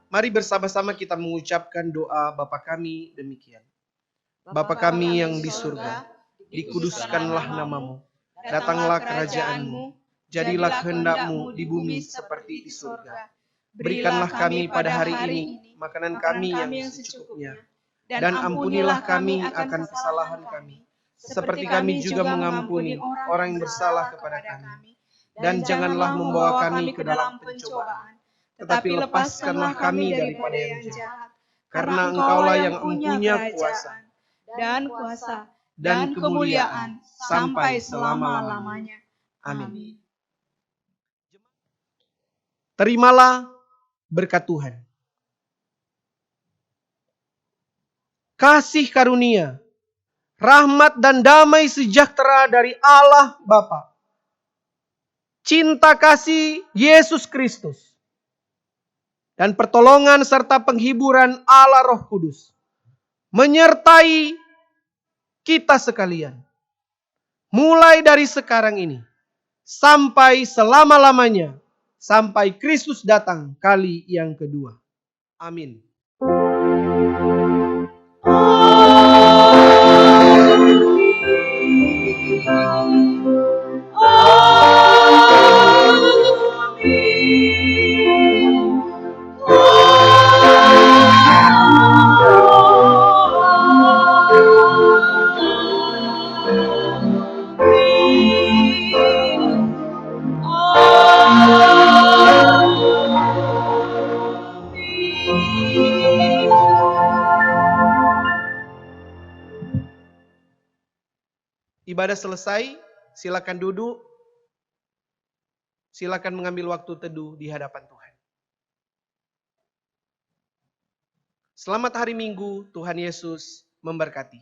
Mari bersama-sama kita mengucapkan doa Bapa kami demikian. Bapa kami yang di surga, dikuduskanlah namamu, datanglah kerajaan-Mu, Jadilah kehendak-Mu di bumi seperti di surga. Berikanlah kami pada hari ini makanan kami yang secukupnya. Dan ampunilah kami akan kesalahan kami, seperti kami juga mengampuni orang yang bersalah kepada kami. Dan janganlah membawa kami ke dalam pencobaan, tetapi lepaskanlah kami daripada yang jahat. Karena Engkaulah yang mempunyai kuasa, dan kemuliaan sampai selama-lamanya. Amin. Terimalah berkat Tuhan. Kasih karunia, rahmat dan damai sejahtera dari Allah Bapa, cinta kasih Yesus Kristus, dan pertolongan serta penghiburan Allah Roh Kudus menyertai kita sekalian, mulai dari sekarang ini sampai selama-lamanya, sampai Kristus datang kali yang kedua. Amin. Ibadah selesai, silakan duduk. Silakan mengambil waktu teduh di hadapan Tuhan. Selamat hari Minggu, Tuhan Yesus memberkati.